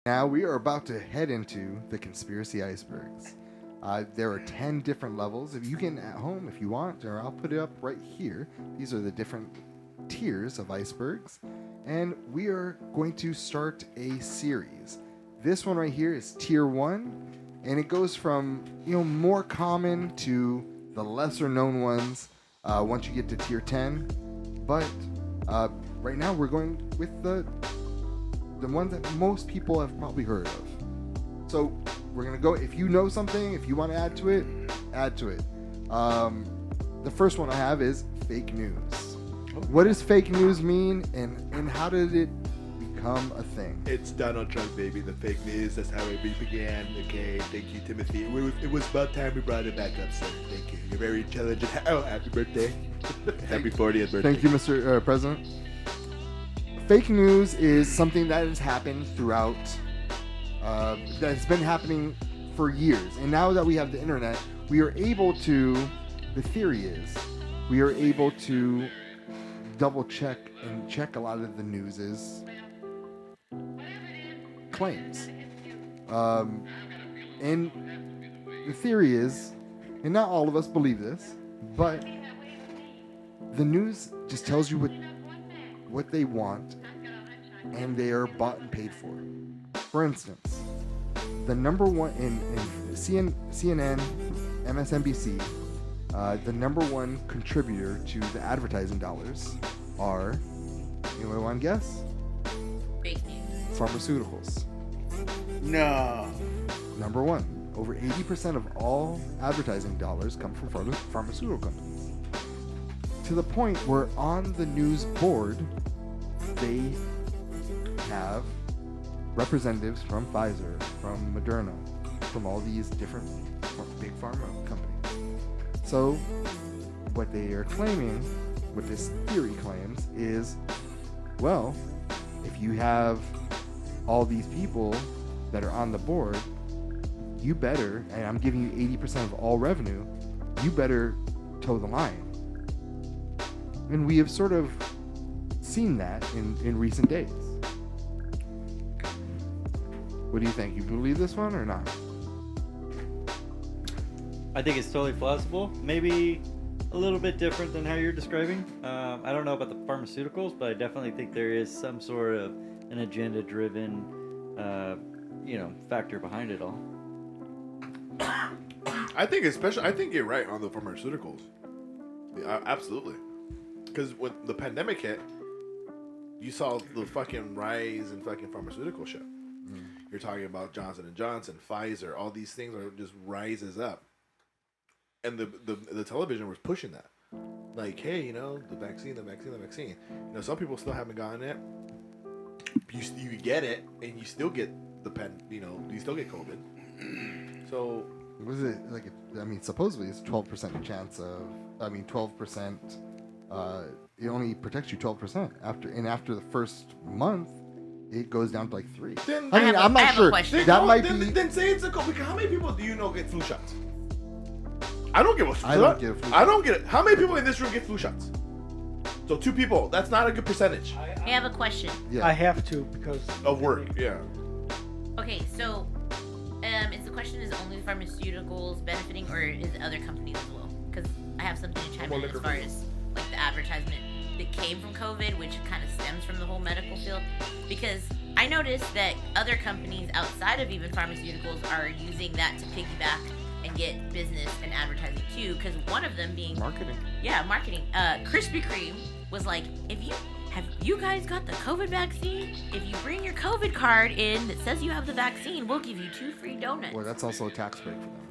Now we are about to head into the conspiracy icebergs. There are 10 different levels. If you can at home, if you want, or I'll put it up right here. These are the different tiers of icebergs. And we are going to start a series. This one right here is tier 1. And it goes from, more common to the lesser known ones once you get to tier 10. But right now we're going with the ones that most people have probably heard of. So we're going to go, if you know something, if you want to add to it, add to it. The first one I have is fake news. What does fake news mean, and how did it become a thing? It's Donald Trump, baby, the fake news. That's how it began. Okay, thank you, Timothy. It was about time we brought it back up, sir. Thank you. You're very intelligent. Oh, happy birthday. Happy 40th birthday. Thank you, Mr. President. Fake news is something that has happened throughout, that's been happening for years. And now that we have the internet, we are able to, the theory is, we are able to double check and check a lot of the news's claims. And the theory is, and not all of us believe this, but the news just tells you what they want, and they are bought and paid for. For instance, the number one in CNN, MSNBC, the number one contributor to the advertising dollars are, anyone want to guess? Fake news. Pharmaceuticals. No. Number one. Over 80% of all advertising dollars come from pharmaceutical companies. To the point where on the news board, they have representatives from Pfizer, from Moderna, from all these different big pharma companies. So what they are claiming, what this theory claims is, well, if you have all these people that are on the board, you better, and I'm giving you 80% of all revenue, you better toe the line. And we have sort of seen that in recent days. What do you think? You believe this one or not? I think it's totally plausible. Maybe a little bit different than how you're describing. I don't know about the pharmaceuticals, but I definitely think there is some sort of an agenda-driven, factor behind it all. I think you're right on the pharmaceuticals. Yeah, absolutely. Because when the pandemic hit, you saw the fucking rise in fucking pharmaceutical shit. You're talking about Johnson & Johnson, Pfizer, all these things are just rises up. And the television was pushing that. Like, hey, the vaccine. Some people still haven't gotten it. You get it, and you still get you still get COVID. So... Was it supposedly it's 12% chance of, 12%, it only protects you 12% after the first month, it goes down to like 3. I'm not not sure. Then say it's a COVID. How many people do you know get flu shots? I don't get a flu shot. I don't get a flu shot. I don't get it. How many people in this room get flu shots? So 2 people. That's not a good percentage. I have a question. Yeah. I have to because Of work, yeah. Okay, so is the question is only pharmaceuticals benefiting, or is it other companies as well? Because I have something to chime in as far as like the advertisement that came from COVID, which kind of stems from the whole medical field. Because I noticed that other companies outside of even pharmaceuticals are using that to piggyback and get business and advertising too. Because one of them being Marketing. Yeah, marketing. Krispy Kreme was like, have you guys got the COVID vaccine? If you bring your COVID card in that says you have the vaccine, we'll give you 2 free donuts. Well, that's also a tax break for them.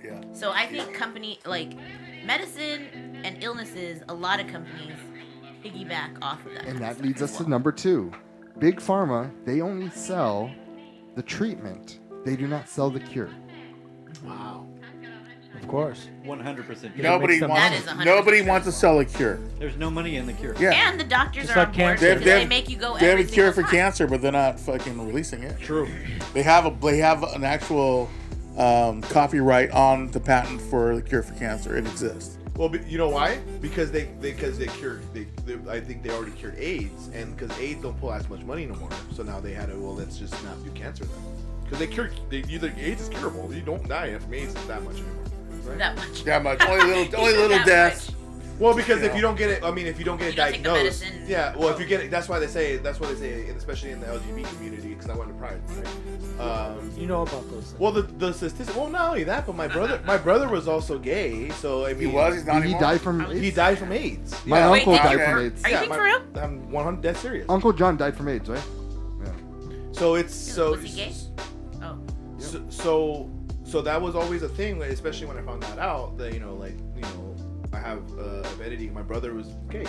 yeah. So I think company like medicine and illnesses, a lot of companies piggyback off of that. And that leads us to number 2. Big Pharma, they only sell the treatment. They do not sell the cure. Wow. Of course. 100%. Nobody That is 100% Nobody wants to sell a cure. There's no money in the cure. Yeah. And the doctors Just are like on board cancer. because they make you go They have every a cure for single time. cancer, but they're not fucking releasing it. True. They have an actual copyright on the patent for the cure for cancer. It exists. Well, you know why? Because they cured. I think they already cured AIDS, and because AIDS don't pull as much money no more, so now they had to. Well, let's just not do cancer then. Because either AIDS is curable. You don't die from AIDS that much anymore. Right? That much. That much. Only little That deaths. much. Well, because if you don't get it, I mean, if you don't get it You don't take the diagnosed, medicine. yeah. Well, if you get it, that's why they say, especially in the LGBT community, because I went to Pride. Right? You know about those things. Well, the statistics. Well, not only that, but my brother was also gay, so I mean, He was. He's not Did he anymore. die from AIDS? He died from AIDS. My Yeah. uncle Wait, died did from you- AIDS. Are you being for real? I'm 100 dead serious. Uncle John died from AIDS, right? Yeah. So it's so. Was he gay? Oh. So that was always a thing, especially when I found that out. That I have heredity. My brother was gay.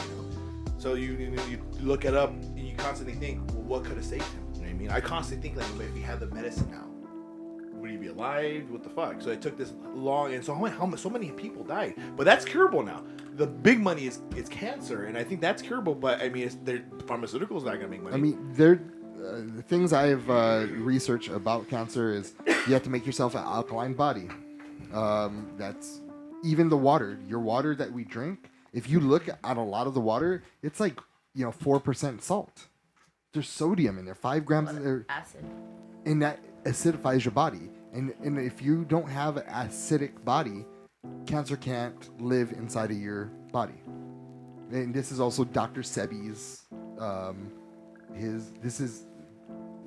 So you look it up and you constantly think, well, what could have saved him? You know what I mean? I constantly think like, if he had the medicine now, would he be alive? What the fuck? So it took this long, and so many people died. But that's curable now. The big money is cancer, and I think that's curable. But I mean, pharmaceuticals not gonna make money. I mean, the things I've researched about cancer is you have to make yourself an alkaline body. That's even the water. Your water that we drink, if you look at a lot of the water, it's like 4% salt. There's sodium in there, 5 grams in there, Acid. and that acidifies your body. And if you don't have an acidic body, cancer can't live inside of your body. And this is also Dr. Sebi's.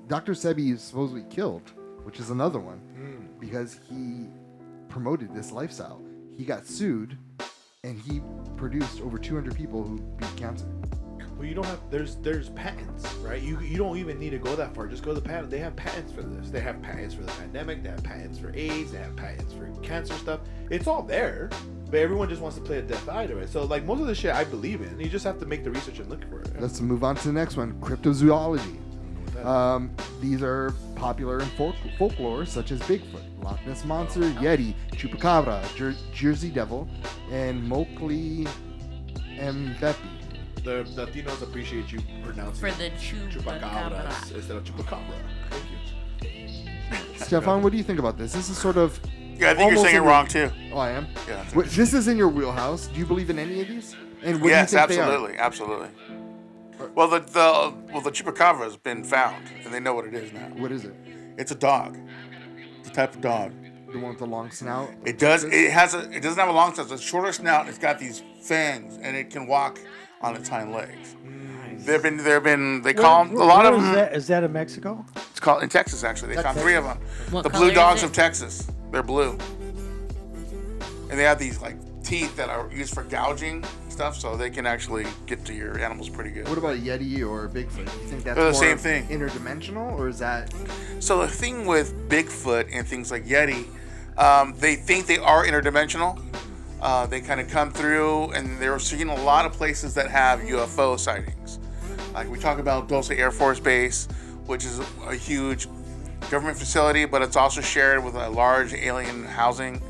Dr. Sebi is supposedly killed, which is another one, because he promoted this lifestyle. He got sued, and he produced over 200 people who beat cancer. Well, you don't have. There's patents, right? You don't even need to go that far. Just go to the patent. They have patents for this. They have patents for the pandemic. They have patents for AIDS. They have patents for cancer stuff. It's all there, but everyone just wants to play a deaf eye to it. So like most of the shit I believe in. You just have to make the research and look for it. Let's move on to the next one, cryptozoology. These are popular in folklore, such as Bigfoot, Loch Ness Monster, Yeti, Chupacabra, Jersey Devil, and Mowgli Mbepi. The Latinos appreciate you pronouncing For the chupacabra. chupacabras instead of chupacabra. Thank you. Stefan, what do you think about this? This is sort of... Yeah, I think you're almost saying it in wrong too. Oh, I am? Yeah. This is in your wheelhouse. Do you believe in any of these? And what Yes, do you think absolutely, absolutely. Well, the chupacabra has been found, and they know what it is now. they are? What is it? It's a dog. It's a type of dog. The one with the long snout? It does. It doesn't have a long snout. It's a shorter snout. And it's got these fangs, and it can walk on its hind legs. They call them a lot of them. Is that in Mexico? It's called in Texas actually. They found 3 of them. What The color blue dogs is it? of Texas. They're blue, and they have these like teeth that are used for gouging stuff, so they can actually get to your animals pretty good. What about Yeti or Bigfoot? Do you think that's They're the more same thing. interdimensional, or is that... So the thing with Bigfoot and things like Yeti, they think they are interdimensional. They kind of come through, and they're seeing a lot of places that have UFO sightings. Like we talk about Dulce Air Force Base, which is a huge government facility, but it's also shared with a large alien housing.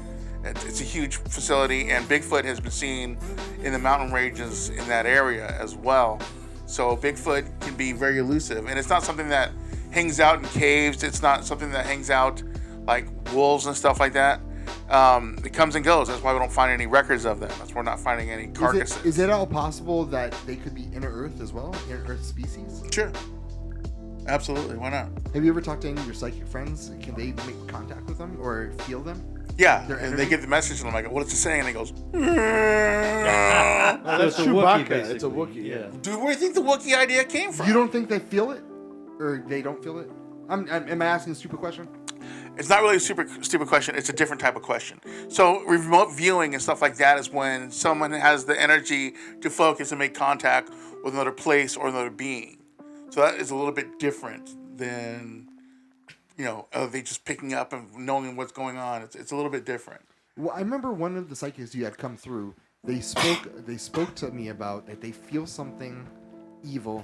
It's a huge facility, and Bigfoot has been seen in the mountain ranges in that area as well. So Bigfoot can be very elusive, and it's not something that hangs out in caves. It's not something that hangs out like wolves and stuff like that. It comes and goes. That's why we don't find any records of them. That's why we're not finding any carcasses. Is it all possible that they could be inner Earth as well? Inner Earth species? Sure. Absolutely. Why not? Have you ever talked to any of your psychic friends? Can they make contact with them or feel them? Yeah. Their And energy? they get the message, and I'm like, what is it saying? And it goes, That's it's a Wookiee, Chewbacca. It's a basically. Wookiee. Yeah. dude, where do you think the Wookiee idea came from? You don't think they feel it? Or they don't feel it? Am I asking a stupid question? It's not really a super stupid question. It's a different type of question. So remote viewing and stuff like that is when someone has the energy to focus and make contact with another place or another being. So that is a little bit different than, they just picking up and knowing what's going on. It's a little bit different. Well, I remember one of the psychics you had come through. They spoke to me about that they feel something evil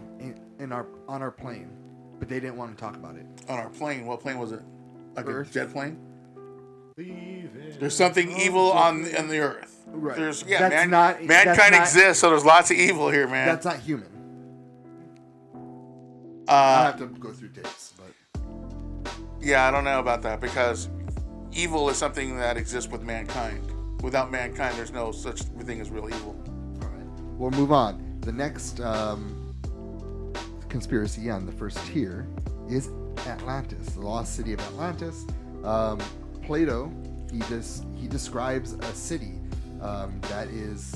on our plane, but they didn't want to talk about it. On our plane, what plane was it? Like Earth. a jet plane? There's something evil on the Earth. Right. That's That's mankind not- exists, so there's lots of evil here, man. That's not human. I Uh, have to go through tapes, but yeah, I don't know about that because evil is something that exists with mankind. without mankind, there's no such thing as real evil. All right. We'll move on. The next conspiracy on the first tier is Atlantis, the lost city of Atlantis. Plato, he describes a city that is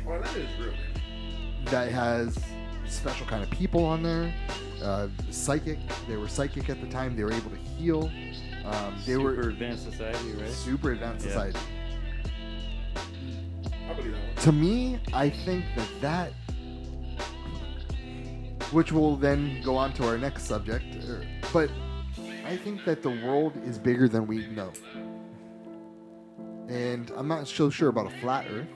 Oh, that is real. that has special kind of people on there. Psychic. They were psychic at the time. They were able to heal. They Super were advanced society, right? super advanced Yeah. society. I believe that one. To me, I think that which will then go on to our next subject, but I think that the world is bigger than we know. And I'm not so sure about a flat Earth,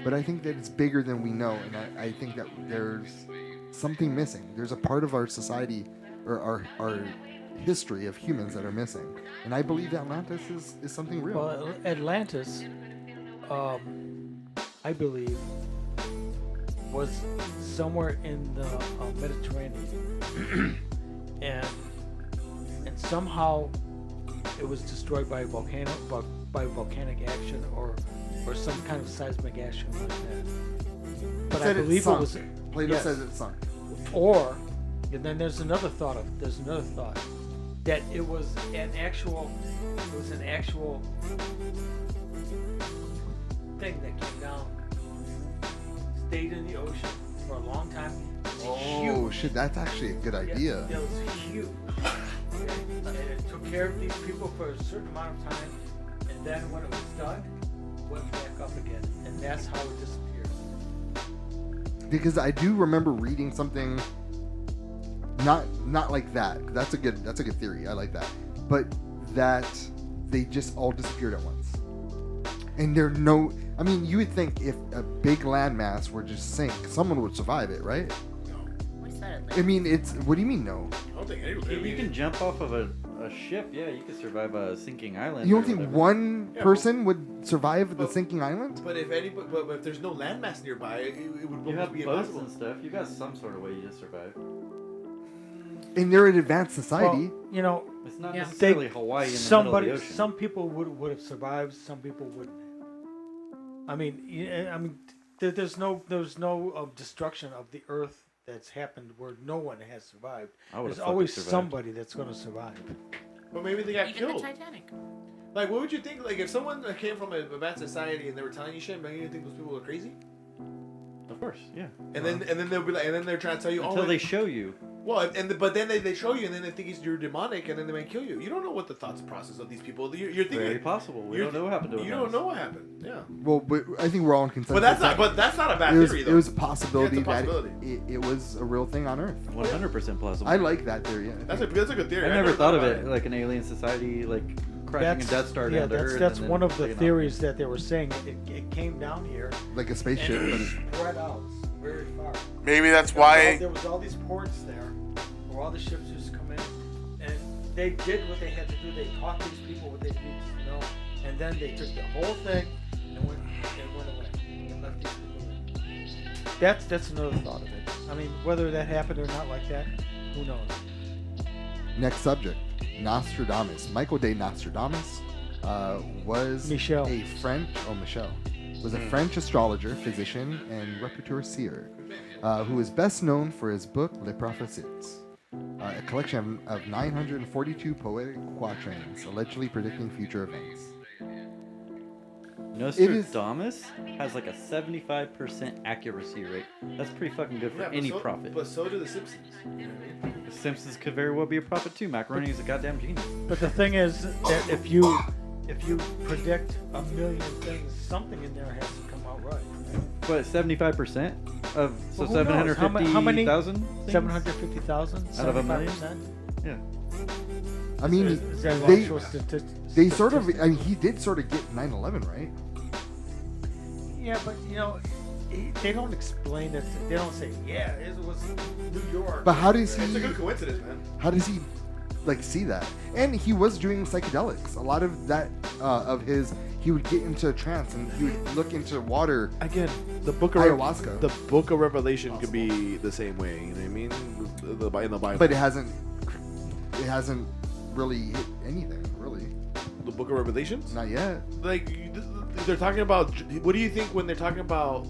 but I think that it's bigger than we know, and I think that there's something missing. There's a part of our society or our history of humans that are missing, and I believe Atlantis is something real. Well, Atlantis, I believe, was somewhere in the Mediterranean, and somehow it was destroyed by volcanic action or some kind of seismic action like that. But I Said believe it sunk. was. Plato yes. says it's sunk. Or, and then there's another thought that it was an actual thing that came down, stayed in the ocean for a long time. It was Oh huge. shit, that's actually a good idea. Yeah, it was huge. Okay? And it took care of these people for a certain amount of time, and then when it was done, went back up again, and that's how it disappeared. Because I do remember reading something not like that. That's a good theory. I like that. But that they just all disappeared at once. And I mean, you would think if a big landmass were just sink, someone would survive it, right? What's that? I mean, what do you mean no? I don't think anyone. You can jump off of a ship. Yeah, you could survive a sinking island. You don't or think whatever. one Yeah, person would survive the but- sinking island? But if there's no landmass nearby, it would You almost have be boats impossible. and stuff. You got some sort of way you just survive. And they're an advanced society. Well, you know, It's not Yeah. necessarily Hawaii in the middle of the ocean. Some people would have survived. Some people wouldn't. I mean, there's no destruction of the earth that's happened where no one has survived. I would've There's fucking always survived. somebody that's going to survive. But maybe they got Even killed. the Titanic. Like, what would you think? Like, if someone came from a bad society and they were telling you shit, man, you think those people are crazy? Of course, yeah. And then they'll be like, and then they're trying to tell you, Until oh, they show you. well, but then they show you, and then they think you're demonic, and then they might kill you. You don't know what the thoughts process of these people. You're thinking. Very possible. We you're don't know what happened to You them. don't know what happened. Yeah. Well, but I think we're all in consensus. But that's not a bad it theory was, though. it was a possibility, Yeah, it's a possibility. that it was a real thing on Earth. 100% plausible. I like that theory. Yeah. That's a good theory. I never thought of it like an alien society, like crashing a Death Star down to Earth. That's and one then of the taking off. theories that they were saying. It came down here Like a spaceship. and But it spread out very far. Maybe that's why. There was all these ports there where all the ships used to come in, and they did what they had to do. They taught these people what they needed to know, and then they took the whole thing and went away and left these people in. That's another thought of it. I mean, whether that happened or not like that, who knows? next subject, Nostradamus. Michael de Nostradamus was Michel. a French. Oh, Michel was a French astrologer, physician, and repertoire seer, who is best known for his book Les Prophéties, a collection of 942 poetic quatrains allegedly predicting future events. Nostradamus has like a 75% accuracy rate. That's pretty fucking good for any prophet. But so do the Simpsons. You know what I mean? The Simpsons could very well be a prophet too. Macaroni is a goddamn genius. But the thing is that if you predict a million things, something in there has to come out right. What, 75% of so Well, who knows? How many- 750,000? 750,000 Out of a million? 75%? Yeah. I mean, Is that an they actual statistic? they sort of. I mean, he did sort of get 9/11 right. Yeah, but they don't explain it. They don't say, yeah, it was New York. But how does It's a he? good coincidence, man. How does he like see that? And he was doing psychedelics. A lot of that of his, he would get into a trance and he would look into water. Again, the book of Ayahuasca. The book of Revelation could be the same way. You know what I mean? In the Bible. But it hasn't really hit anything really. the Book of Revelations? Not yet. Like they're talking about. What do you think when they're talking about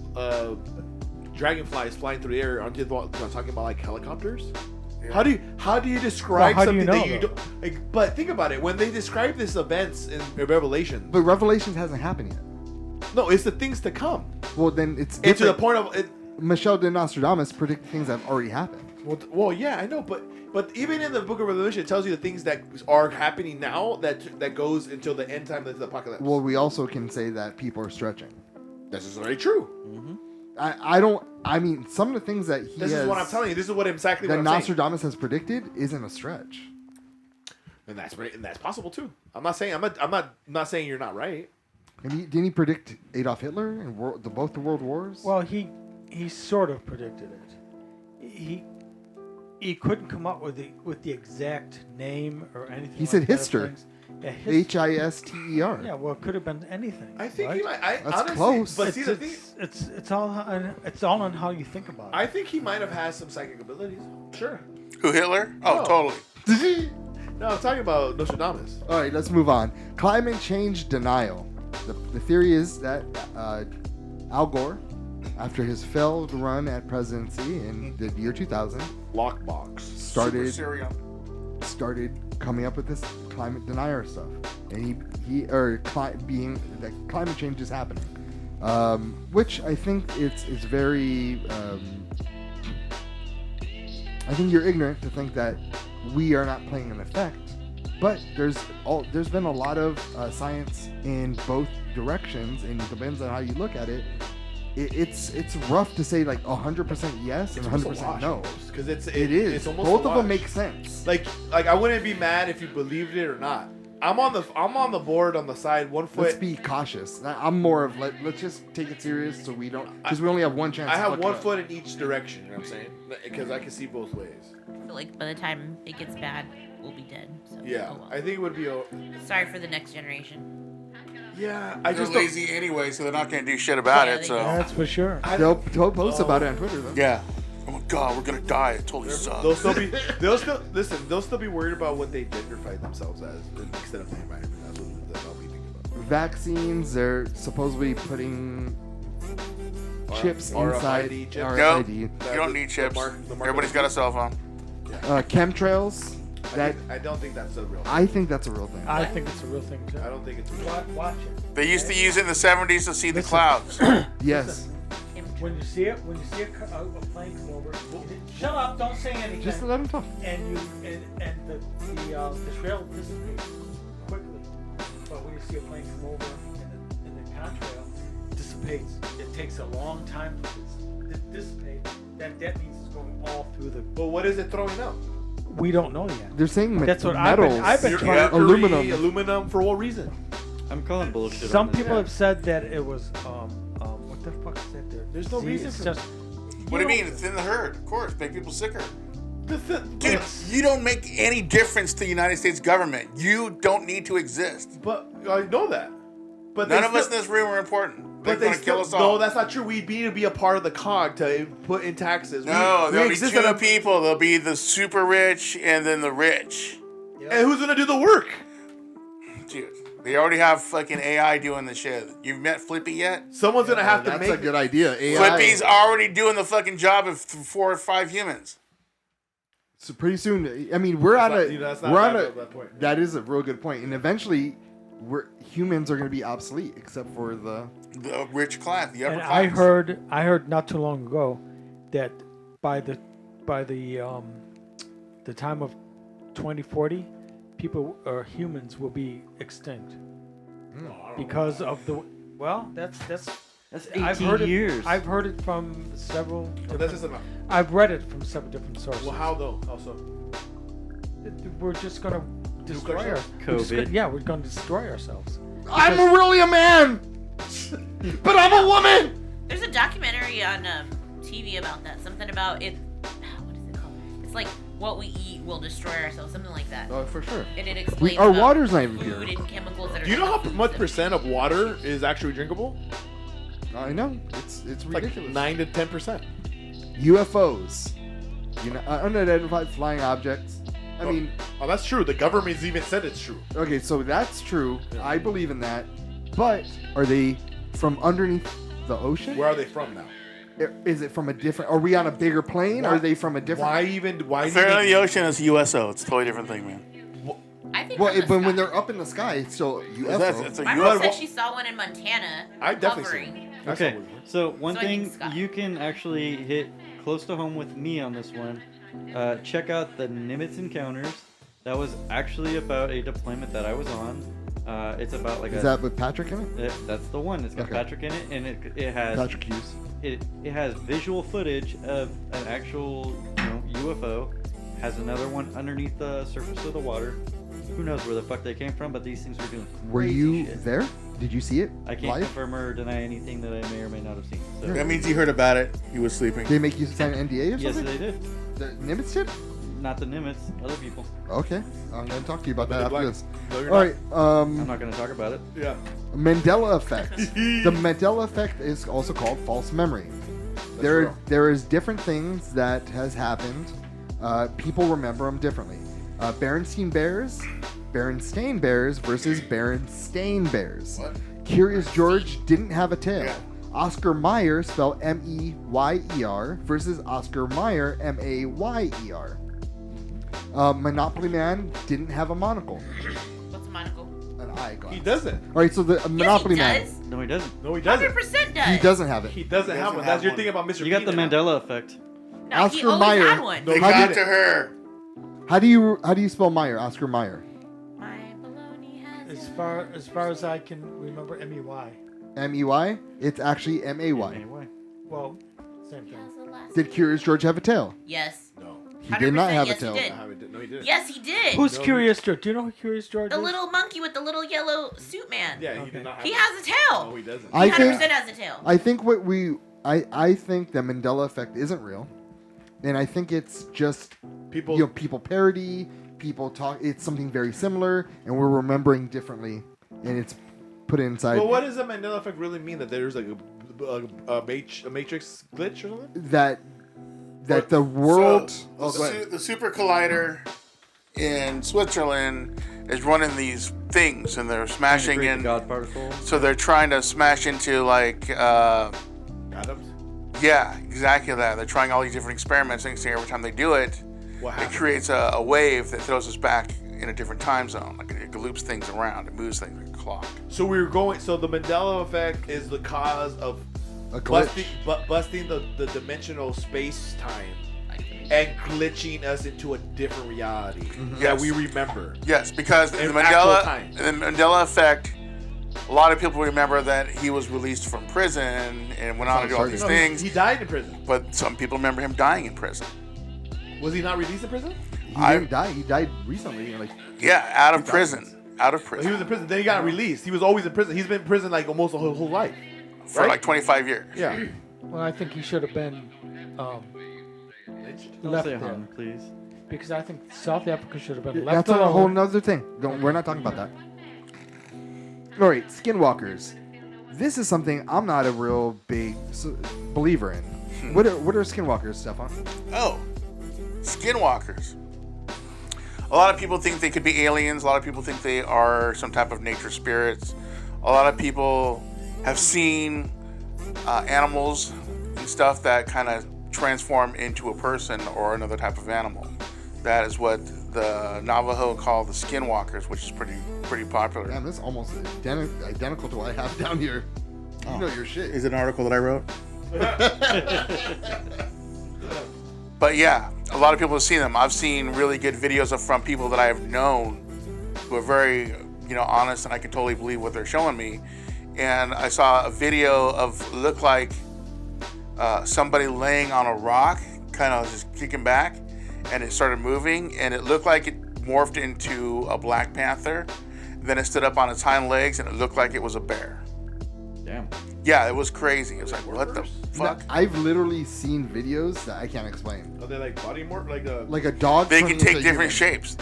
dragonflies flying through the air? Aren't they talking about like helicopters? How do you describe Well, how do you something know, that you though? don't? Like, but think about it. When they describe these events in Revelation, But Revelations hasn't happened yet. no, it's the things to come. Well, then it's And to the different. point of it. Michel de Nostradamus predicted things that have already happened. Well, yeah, I know, but even in the Book of Revelation, it tells you the things that are happening now that goes until the end time of the apocalypse. Well, we also can say that people are stretching. this is very true. I mean, some of the things that This is what I'm telling you. This is what exactly that what I'm saying. Nostradamus has predicted isn't a stretch. And that's possible too. I'm not saying saying you're not right. And didn't he predict Adolf Hitler and both the world wars? Well, he sort of predicted it. He couldn't come up with the exact name or anything. He said like that of hister. things. Yeah, Hister. Yeah, well, it could have been anything. I think right? he might. That's honestly, close. But see, the thing, it's all on how you think about it. I think he might have had some psychic abilities. Sure. Who, Hitler? Oh, No. totally. No, I'm talking about Nostradamus. All right, let's move on. Climate change denial. The theory is that Al Gore, after his failed run at presidency in the year 2000, Lockbox. Super serial. started coming up with this climate denier stuff, and being that climate change is happening, which I think it's very. I think you're ignorant to think that we are not playing an effect, but there's been a lot of science in both directions, and it depends on how you look at it. It's rough to say like 100% yes and 100% no. Because it is. It's almost Both a of them wash. make sense. Like I wouldn't be mad if you believed it or not. I'm on the board on the side 1 foot. Let's be cautious. I'm more of let's just take it serious so we don't, because we only have one chance. I to have fuck 1 it up. foot in each direction. You know what I'm saying? Because I can see both ways. I feel like by the time it gets bad, we'll be dead. So, Yeah, oh well. I think it would be. Sorry for the next generation. Yeah, They're I just don't. lazy anyway, so they're not going to do shit about Yeah, it. they So That's for sure. They'll post about it on Twitter though. yeah. Oh my God, we're gonna die. It totally sucks. They'll still be worried about what they genderify themselves as instead of the environment. That's what we think about. Vaccines, they're supposedly putting chips inside RFID chips. No, RFID. you don't need chips. Everybody's got a cell phone. Chemtrails. I don't think that's a real. I think that's a real thing. I think it's a real thing too. I don't think it's real. Watch it. They used to use it in the 70s to see the Listen. clouds. Yes. When you see a plane come over, shut up! Don't say anything. Just let them talk. and the trail dissipates quickly. But when you see a plane come over and the contrail dissipates, it takes a long time to dissipate. That means it's going all through the. But what is it throwing out? We don't know yet. They're saying That's what metals. I've been trying. Yeah. Mercury, Aluminum. aluminum for what reason? I'm calling bullshit. Some on this. people have said that it was what the fuck is that? There? There's no reason It's for just. What do you mean? It's in the herd, of course. Make people sicker. Dude, Dude, you don't make any difference to the United States government. You don't need to exist. but I know that. But None they of us in still- this room are important. They're But they going to kill still, us all. no, that's not true. We need to be a part of the cog to put in taxes. No, we there'll be exist two in a- people. There'll be the super rich and then the rich. And who's gonna do the work? Dude, they already have fucking AI doing the shit. You've met Flippy yet? Someone's gonna have to That's make a good idea. AI. Flippy's already doing the fucking job of 4 or 5 humans. So pretty soon, I mean, we're on not- a. you know, that's not We're on bad a. at that point. That is a real good point. And eventually, humans are going to be obsolete, except for the. The rich class, the upper And class. I heard not too long ago that by the time of 2040, people or humans will be extinct because of the. Well, that's. That's I've 18 heard it. years. I've heard it from several. But that's just enough. I've read it from several different sources. Well, how though? How so? We're just gonna destroy ourselves? Yeah, we're gonna destroy ourselves. I'm really a man, but I'm a woman. There's a documentary on TV about that. Something about it. What is it called? It's like what we eat will destroy ourselves. Something like that. Oh, for sure. And it explains Our about water's not even food pure. and chemicals that are. Do you know how in foods much that- percent of water is actually drinkable? I know it's Like ridiculous. 9 to 10%. UFOs, unidentified flying objects. I mean, Oh, that's true. The government's even said it's true. okay, so that's true. I believe in that. But are they from underneath the ocean? Where are they from now? Is it from a different? Are we on a bigger plane? Are they from a different? Why? Apparently, the ocean is USO. It's a totally different thing, man. I think Well, from the but when sky. they're up in the sky, it's still UFO. It's a My mom UFO. said she saw one in Montana. I definitely hovering. seen it. Okay, so one So I think thing Scott. you can actually hit close to home with me on this one. Check out the Nimitz Encounters. That was actually about a deployment that I was on. It's about like Is that with Patrick in it? that's the one. It's got Okay. Patrick in it, and it has Patrick Hughes. it has visual footage of an actual UFO. Has another one underneath the surface of the water. Who knows where the fuck they came from? But these things were doing Were crazy you shit. there? Did you see it? I can't live? confirm or deny anything that I may or may not have seen. So. That means he heard about it. He was sleeping. Did they make you sign an NDA or Yes, something? they did. The Nimitz did? Not the Nimitz, other people. Okay, I'm gonna talk to you about Men that in after Black. this. No, you're All not. right. I'm not going to talk about it. Yeah. Mandela effect. The Mandela effect is also called false memory. real. There is different things that has happened. People remember them differently. Berenstein Bears versus Berenstain Bears. What? Curious George didn't have a tail. Yeah. Oscar Meyer, spelled Meyer, versus Oscar Meyer, Mayer. Monopolyman didn't have a monocle. What's a monocle? An eyeglass. He doesn't. All right, so the Monopoly yes, he Man. does. No, he doesn't. No, he doesn't. 100% does. He doesn't have it. He doesn't have one. have That's your one. thing about Mr. You got the Bean now. Mandela effect. No, he Oscar always Meyer. had one. They How got did- to her. How do you spell Meyer? Oscar Meyer. My baloney has As far as I can remember, M-E-Y. Mey. It's actually May. Anyway. Well, same thing. Did Curious George have a tail? Yes. No. He did not 100% have a yes, tail. He did. No, he didn't. Yes, he did. Who's No, Curious George? Do you know who Curious George The is? little monkey with the little yellow suit man. Yeah, he Okay. did not have He one. has a tail. No, he doesn't. I He 100% think has a tail. I think what I think the Mandela effect isn't real, and I think it's just People. people parody, people talk. It's something very similar, and we're remembering differently, and it's put inside But what does the Mandela effect really mean? That there's like a matrix glitch or something? that But- the world. So, oh, go ahead. the super collider in Switzerland is running these things, and they're smashing Create the in. God particle. So they're trying to smash into like, Adams. yeah, exactly that. They're trying all these different experiments, and every time they do it, What it happened? creates a wave that throws us back in a different time zone. Like it loops things around, it moves things like a clock. So we were going. So the Mandela effect is the cause of A glitch. busting the dimensional space time and glitching us into a different reality that Yes. we remember. Yes, because in In the actual Mandela, time. in the Mandela effect, a lot of people remember that he was released from prison and went on to do all these No, things. he died in prison. But some people remember him dying in prison. Was he not released in prison? He didn't die. He died recently. Like Yeah, out of prison. Out of He prison. was in prison. Then he got released. He was always in prison. He's been in prison like almost the whole life. For right? like 25 years. Yeah. Well, I think he should have been Don't left say there. hung, please. Because I think South Africa should have been that's left a whole alone. nother thing. We're not talking about that. All right, skinwalkers. This is something I'm not a real big believer in. What are skinwalkers, Stefan? Oh, skinwalkers. A lot of people think they could be aliens. A lot of people think they are some type of nature spirits. A lot of people have seen animals and stuff that kind of transform into a person or another type of animal. That is what the Navajo call the skinwalkers, which is pretty popular. Damn, this is almost identical to what I have down here. You know your shit. Is it an article that I wrote? But yeah, a lot of people have seen them. I've seen really good videos from people that I have known who are very, honest, and I can totally believe what they're showing me. And I saw a video of looked like somebody laying on a rock, kind of just kicking back, and it started moving, and it looked like it morphed into a Black Panther. Then it stood up on its hind legs, and it looked like it was a bear. Damn. Yeah, it was crazy. It was like, what the fuck? I've literally seen videos that I can't explain. Are they like body morph? Like Like a dog. They turning can take into a different human. shapes.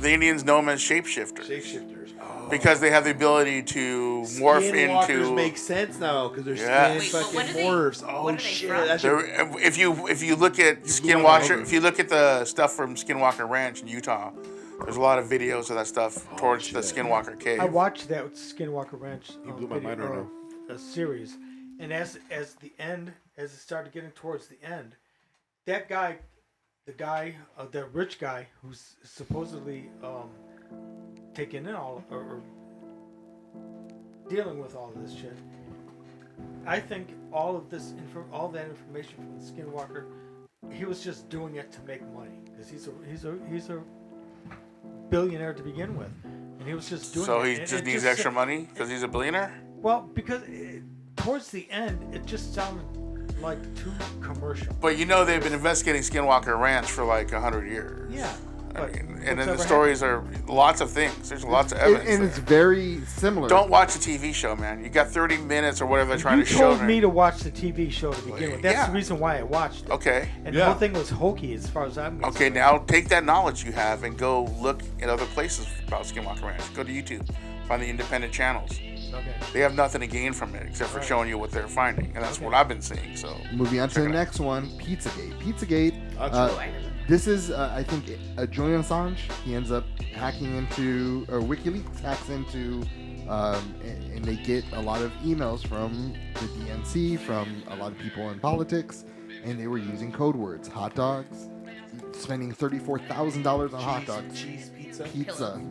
The Indians know them as shapeshifters. shapeshifters. Oh. because they have the ability to morph Skinwalkers into. make sense now because their Yeah. skin Wait, but fucking what are they- morphs. what Oh are they shit! from? That shit. If you look at blew my mind. Skinwalker, if you look at the stuff from Skinwalker Ranch in Utah, there's a lot of videos of that stuff towards the Skinwalker cave. I watched that with Skinwalker Ranch. You blew my mind right now. A series, and as it started getting towards the end, that guy, the rich guy who's supposedly taking in all or dealing with all of this shit. I think all of this all that information from the Skinwalker, he was just doing it to make money because he's a billionaire to begin with, and he was just doing So it. he And just it needs extra money because he's a billionaire. Well, because towards the end, it just sounded like too commercial. But you know they've been investigating Skinwalker Ranch for like 100 years. Yeah. I but mean, and what's then the ever stories are lots of things. There's lots of And, evidence. and it's there. very similar. Don't watch the TV show, man. You got 30 minutes or whatever they're trying You to show. told me to watch the TV show to begin with. That's Yeah. the reason why I watched it. Okay. And Yeah. the whole thing was hokey as far as I'm concerned. Okay, now take that knowledge you have and go look at other places about Skinwalker Ranch. Go to YouTube. Find the independent channels. Okay. They have nothing to gain from it except for showing you what they're finding. And that's what I've been seeing. So Moving on to Check the it out. next one, Pizzagate. Pizzagate. That's uh, Oh, I heard that. This is, I think, Julian Assange. He ends up hacking into, or WikiLeaks hacks into, and they get a lot of emails from the DNC, from a lot of people in politics, and they were using code words. Hot dogs, spending $34,000 on hot dogs. Cheese pizza. Pizza.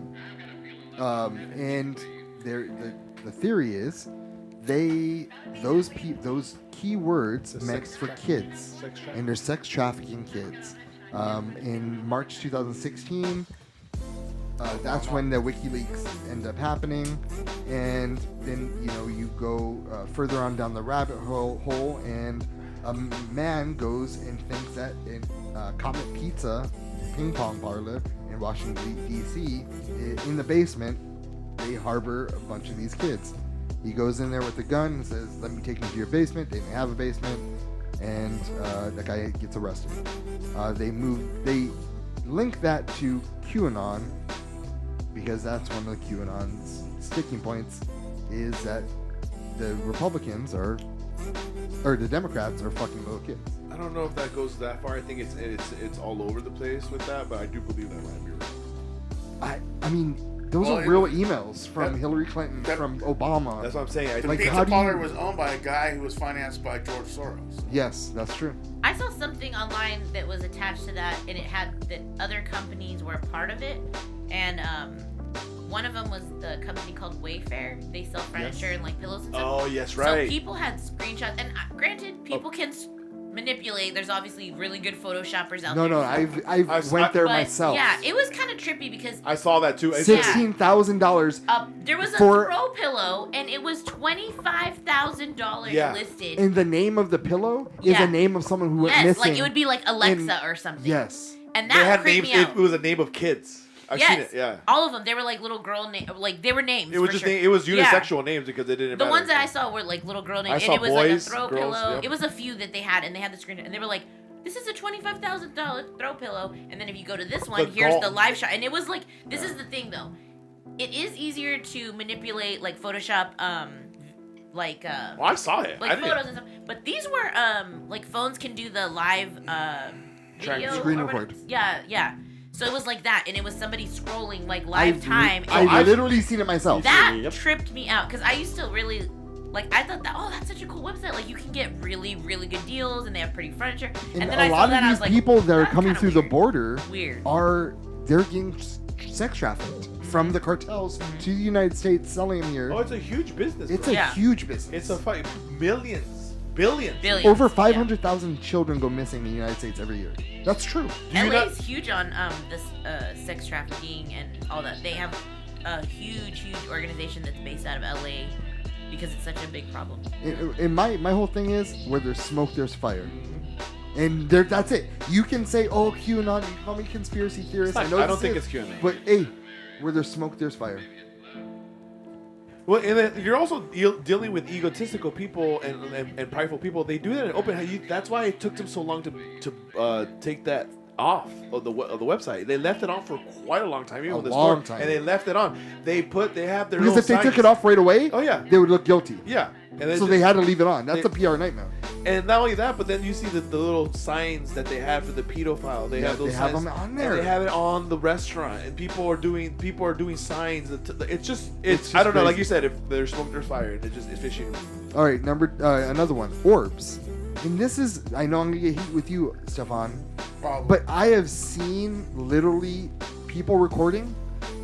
And the theory is those keywords meant sex for trafficking. kids, Sex trafficking. and they're sex trafficking kids. In March 2016, that's when the WikiLeaks end up happening, and then you go further on down the rabbit hole, and a man goes and thinks that in Comet Pizza ping pong parlor in Washington D.C. in the basement they harbor a bunch of these kids. He goes in there with a gun and says, "Let me take you to your basement." They didn't have a basement, and that guy gets arrested. They link that to QAnon because that's one of the QAnon's sticking points is that the Republicans or the Democrats are fucking little kids. I don't know if that goes that far. I think it's all over the place with that, but I do believe that might be right. I mean, those Well, are real emails from that- Hillary Clinton, that- from Obama. That's what I'm saying. I the Like, think how pizza do you- parlor was owned by a guy who was financed by George Soros. Yes, that's true. I saw something online that was attached to that, and it had that other companies were a part of it, and one of them was the company called Wayfair. They sell furniture and like pillows and stuff. Oh yes, right. So people had screenshots, and granted, people can manipulate. There's obviously really good photoshoppers out there. No, I've went there But, myself. yeah, it was kind of trippy because I saw that too. $16,000 there was a For- throw pillow, and it was $25,000 Yeah. listed. and the name of the pillow is Yeah. the name of someone who went Yes, missing. like it would be like Alexa in- or something. Yes. And They that had creeped names. me out. It was a name of kids. I've Yes, seen it. Yeah. all of them. They were like little girl names. Like they were names. It was for just sure. it was Yeah. unisexual names because they didn't. The matter. ones that I saw were like little girl names, I and saw it was boys, like a throw girls, pillow. yep. It was a few that they had, and they had the screen, and they were like, "This is a $25,000 throw pillow." And then if you go to this one, here's goal- the live shot, and it was like, this is the thing though, it is easier to manipulate like Photoshop, like Oh, I saw it. I like didn't. photos and stuff. But these were like phones can do the live video Screen or record. whatever. Yeah. So it was like that, and it was somebody scrolling like live time. and I've I've- literally seen it myself. that Yep. tripped me out because I used to really like. I thought that that's such a cool website. Like you can get really really good deals, and they have pretty furniture. And then a I saw lot that, I of was these like, people that are "That's coming kinda through the weird." border Weird. they're getting sex trafficked from the cartels to the United States, selling them here. Oh, it's a huge business. It's bro. a Yeah. huge business. It's a fight. Millions, billions. Billions. Over yeah. 500,000 children go missing in the United States every year. That's true. Do you LA's not? huge on this sex trafficking and all that. They have a huge organization that's based out of LA because it's such a big problem. And my whole thing is, where there's smoke, there's fire. And that's it. You can say, "Oh, QAnon," you call me conspiracy theorist. It's not- know I don't this think is- it's QAnon. But hey, where there's smoke, there's fire. Well, and then you're also dealing with egotistical people and prideful people. They do that in open. That's why it took them so long to take that off of the website. They left it on for quite a long time, even A with the long store, time. and they left it on. They have their Because little if they took signs. it off right away, Oh, yeah. they would look guilty. Yeah, and So they had to leave it on. That's a PR nightmare. And not only that, but then you see the little signs that they have for the pedophile. They Yeah, have those they have signs, them on and there. they have it on the restaurant, and people are doing signs. It's just I don't know. Like crazy. you said, if there's smoke, there's fire. And it's fishy. All right, another one, orbs. And this is, I know I'm gonna get heat with you, Stefan, Probably. but I have seen literally people recording.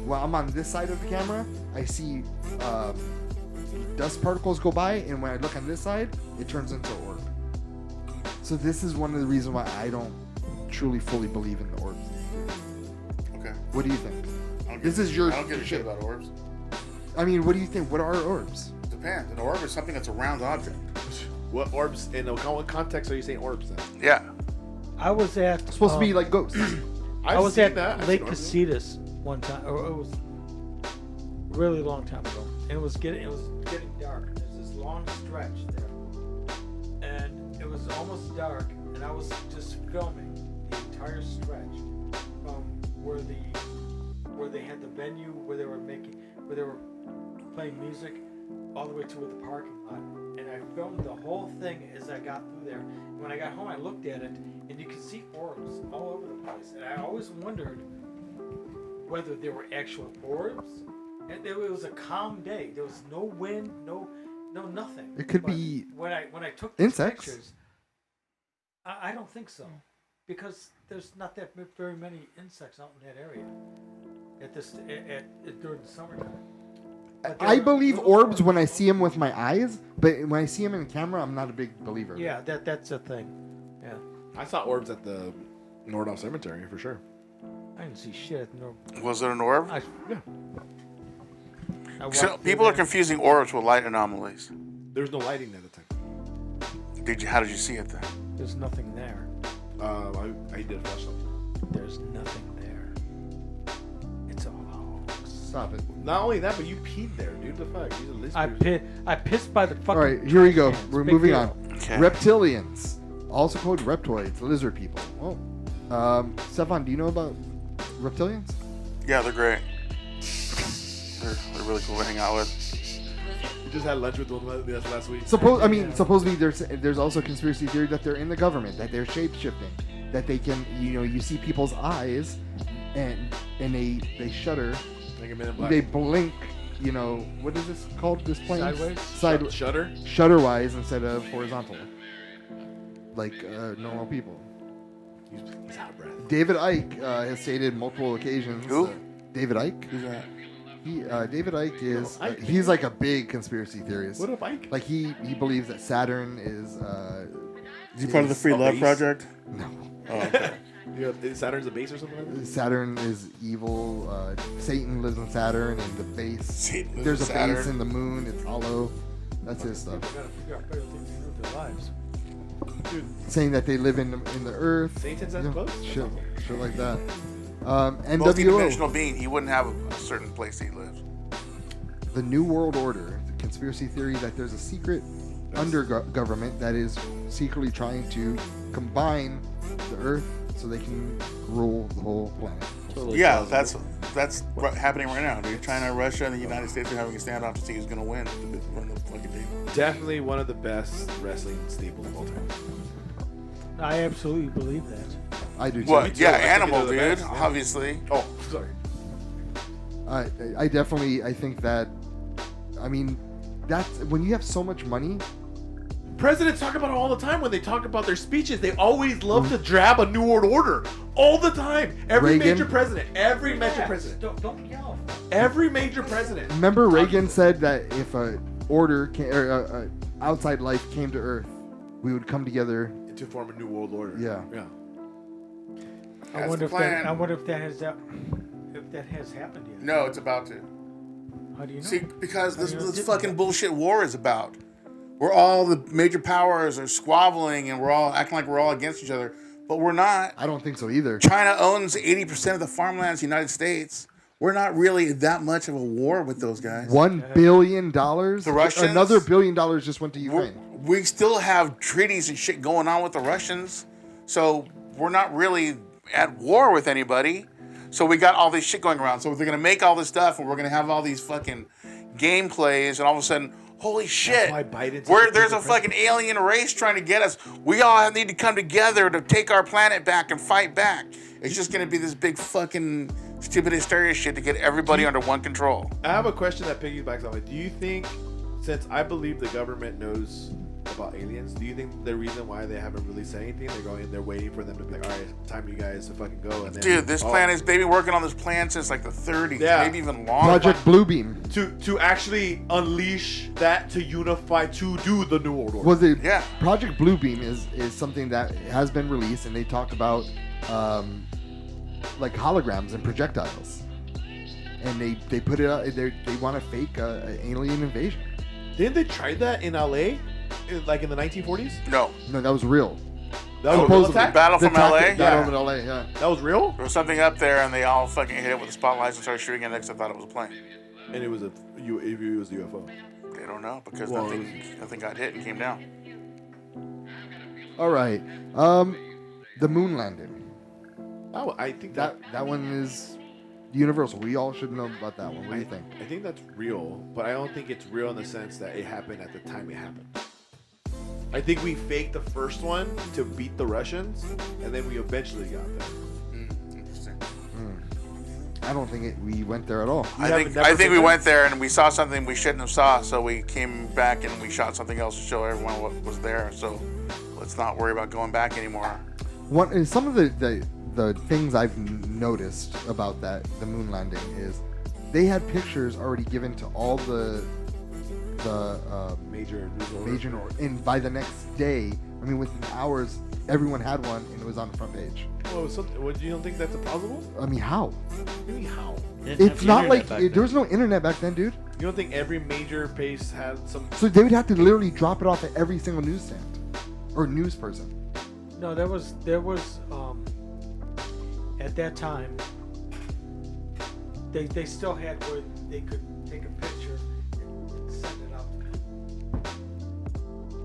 While I'm on this side of the camera, I see dust particles go by, and when I look on this side, it turns into an orb. So this is one of the reasons why I don't truly fully believe in the orbs. Okay. What do you think? I don't This give- is your I don't give a shit shit. about orbs. I mean, what do you think? What are orbs? Depends. An orb is something that's a round object. What orbs? In what context are you saying orbs? Then Yeah. I was at It's supposed to be like ghosts. I I've was seen at that. I've Lake seen orbs. Casitas one time, or it was a really long time ago, and it was getting dark. There's this long stretch there, and it was almost dark, and I was just filming the entire stretch from where they had the venue where they were playing music all the way to the parking lot, and I filmed the whole thing as I got through there. When I got home, I looked at it, and you could see orbs all over the place. And I always wondered whether there were actual orbs. And it was a calm day. There was no wind, no nothing. It could But be when I took these insects. pictures. I don't think so, because there's not that very many insects out in that area during the summertime. But there I were believe little orbs when I see them with my eyes, but when I see them in camera, I'm not a big believer. Yeah, that's a thing. Yeah, I saw orbs at the Nordau Cemetery for sure. I didn't see shit. No, Was it an orb? I walked So through people are there. confusing orbs with light anomalies. There was no lighting at the time. How did you see it then? There's nothing there. I did a flash something. There's nothing there. It's a hoax. Stop it. Not only that, but you peed there, dude. The fuck? These are lizards. I pissed by the fucking. All right, here we go. trash cans. We're Big moving deal. on. Okay. Reptilians, also called reptoids, lizard people. Well, Stefan, do you know about reptilians? Yeah, they're great. They're really cool to hang out with. You just had lunch with one last week. Supposedly there's also conspiracy theory that they're in the government, that they're shape shifting, that they can, you see people's eyes, and they shudder, Like a minute black. they blink. What is this called? This plane? Sideways? Shutter. Shudder-wise instead of horizontal, like normal people. He's out of breath. David Icke has stated multiple occasions. Who? David Icke. Who's that? David Icke is Icke. he's like a big conspiracy theorist. What up, Ike? Like he believes that Saturn is Is he part of the Free a Love base? Project? no. Oh, okay. Is Saturn's a base or something like that? Saturn is evil. Satan lives in Saturn, and the base. Satan lives There's in a base Saturn. in the moon. It's hollow. That's his stuff. People gotta figure out better things to do with their lives. Saying that they live in the Earth. Satan's you as know, close? shit like that. NWO. Multi-dimensional being. He wouldn't have a certain place he lives. The New World Order, the conspiracy theory that there's a secret under-government that is secretly trying to combine the Earth so they can rule the whole planet. Yeah, that's happening right now, dude. China, Russia, and the United States are having a standoff to see who's gonna win. Run the fucking thing. Definitely one of the best wrestling staples of all time. I absolutely believe that. I do too. What? too. Yeah, I think animal, they're the dude. best, yeah. Obviously. Oh, sorry. I definitely, I think that, I mean, that's, when you have so much money, Presidents talk about it all the time when they talk about their speeches. They always love to drab a New World Order all the time. Every Reagan? major president. Every major Yeah, president. Don't yell. Every major president. remember Reagan said that if a order outside life came to Earth, we would come together. To form a New World Order. Yeah. Yeah. I wonder if that has happened yet. No, it's about to. How do you know? See, because this I mean, this didn't fucking know. bullshit war is about. Where all the major powers are squabbling and we're all acting like we're all against each other, but we're not. I don't think so either. China owns 80% of the farmlands in the United States. We're not really that much of a war with those guys. $1 billion. The Russians? Another $1 billion just went to Ukraine. We still have treaties and shit going on with the Russians, so we're not really at war with anybody. So we got all this shit going around. So they're going to make all this stuff, and we're going to have all these fucking gameplays, and all of a sudden, holy shit, why Biden's there's a fucking alien race trying to get us. We all need to come together to take our planet back and fight back. It's just going to be this big fucking stupid hysteria shit to get everybody under one control. I have a question that piggybacks off it. Do you think, since I believe the government knows about aliens, do you think the reason why they haven't really said anything, they're waiting for them to be like, all right, time you guys to fucking go? And then, dude, this plan is, they've been working on this plan since like the 30s, maybe even longer. Project Bluebeam. To actually unleash that, to unify, to do the New World Order. Was it? Yeah. Project Bluebeam is something that has been released, and they talk about like holograms and projectiles, and they put it out. They want to fake an alien invasion. Didn't they try that in LA, like in the 1940s? No. No, that was real. That was a real Supposedly. attack? Battle from LA? Battle from LA, yeah. That was real? There was something up there, and they all fucking hit it with the spotlights and started shooting it next. I thought it was a plane. And it was it was a UFO. They don't know because Well, nothing got hit and came down. All right. The moon landing. I think That one is universal. We all should know about that one. What do you think? I think that's real, but I don't think it's real in the sense that it happened at the time it happened. I think we faked the first one to beat the Russians, and then we eventually got there. Interesting. I don't think we went there at all. I haven't think never we been went there and we saw something we shouldn't have saw, so we came back and we shot something else to show everyone what was there. So let's not worry about going back anymore. Some of the things I've noticed about the moon landing is they had pictures already given to all the Major news orders. and by the next day, I mean within hours, everyone had one and it was on the front page. Well, you don't think that's possible? I mean, how? What do you mean how? They didn't It's have not internet like back then. there was no internet back then, dude. You don't think every major place had some? So they would have to literally drop it off at every single newsstand or news person. No, there was at that time they still had where they could take a picture and send it out to people.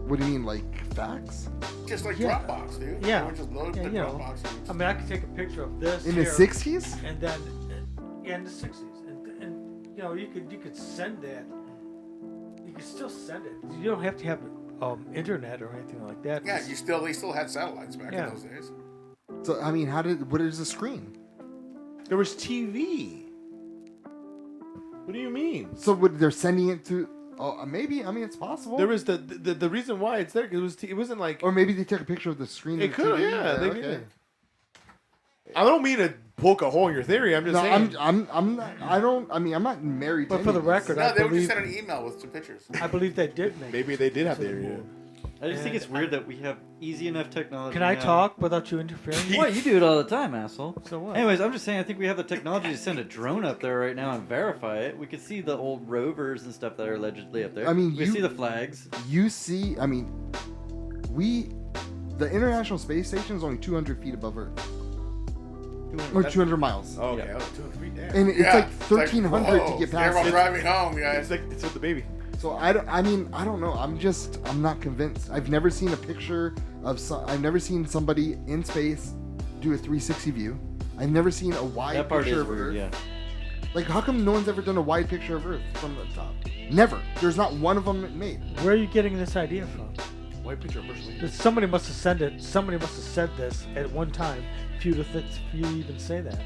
What do you mean, like fax? Just like Yeah. Dropbox, dude. Yeah. Everyone just load Yeah, the you know. Dropbox. I mean, I could take a picture of this In the here, 60s? and then in the 60s, and you know, you could send that. You could still send it. You don't have to have internet or anything like that. Yeah, they still had satellites back Yeah. in those days. So I mean, what is the screen? There was TV. What do you mean? So they're sending it to? Oh, maybe. I mean, it's possible. There was the reason why it's there because it wasn't like Or maybe they took a picture of the screen. it of the could. TV. Yeah, they okay. did. I don't mean to poke a hole in your theory. I'm just No, saying. I'm not. I don't. I mean, I'm not married. But to for the any of record, this. No, they would just believe- send an email with some pictures. I believe they did make. Maybe they did have to the the area. moon. I just think it's weird that we have easy enough technology. Can I now. talk without you interfering? What? You do it all the time, asshole. So what? Anyways, I'm just saying I think we have the technology to send a drone up there right now and verify it. We could see the old rovers and stuff that are allegedly up there. I mean, we you- see the flags. You see, I mean, the International Space Station is only 200 feet above Earth, or 200 miles, Oh, okay. Yeah. Oh, 2 or 3. Damn. and it's Yeah, like it's 1,300 whoa, to get Everyone past it. driving home, guys. It's with the baby. So I don't know. I'm not convinced. I've never seen a picture of I've never seen somebody in space do a 360 view. I've never seen a wide That part picture is of weird, Earth. yeah. Like, how come no one's ever done a wide picture of Earth from the top? Never. There's not one of them made. Where are you getting this idea from? White picture personally. Somebody must have sent it. Somebody must have said this at one time for you to even say that.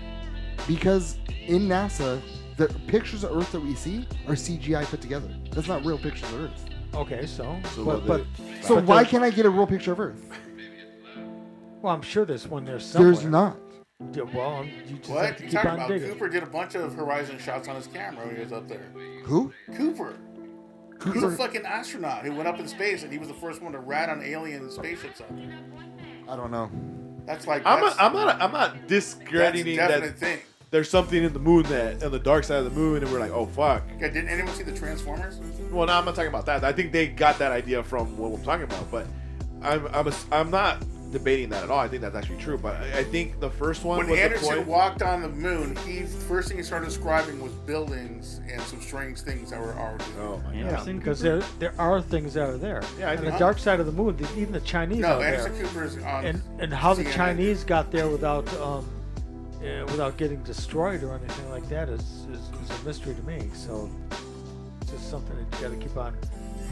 Because in NASA, the pictures of Earth that we see are CGI put together. That's not real pictures of Earth. Okay, so So but, what but So but why the- can't I get a real picture of Earth? Well, I'm sure there's one there somewhere. There's not. Yeah, well, you just have What? to You keep talking on about? digging. Cooper did a bunch of horizon shots on his camera when he was up there. Who? Cooper. He's a Cooper? fucking astronaut who went up in space, and he was the first one to rat on alien spaceships out there. I don't know. That's like I'm that's, not that's a discrediting definite that thing. there's something in the moon that on the dark side of the moon, and we're like, oh fuck. Okay, didn't anyone see the Transformers? Well, no, I'm not talking about that. I think they got that idea from what we're talking about, but I'm not debating that at all. I think that's actually true. But I think the first one When was Anderson deployed. walked on the moon, first thing he started describing was buildings and some strange things that were already there. Oh my god. Yeah, Anderson because Cooper? there are things that are there. Yeah, I on think- the dark side of the moon, even the Chinese No, are Anderson there. Cooper is on And how the CNN. Chinese got there without getting destroyed or anything like that is a mystery to me. So it's just something that you got to keep on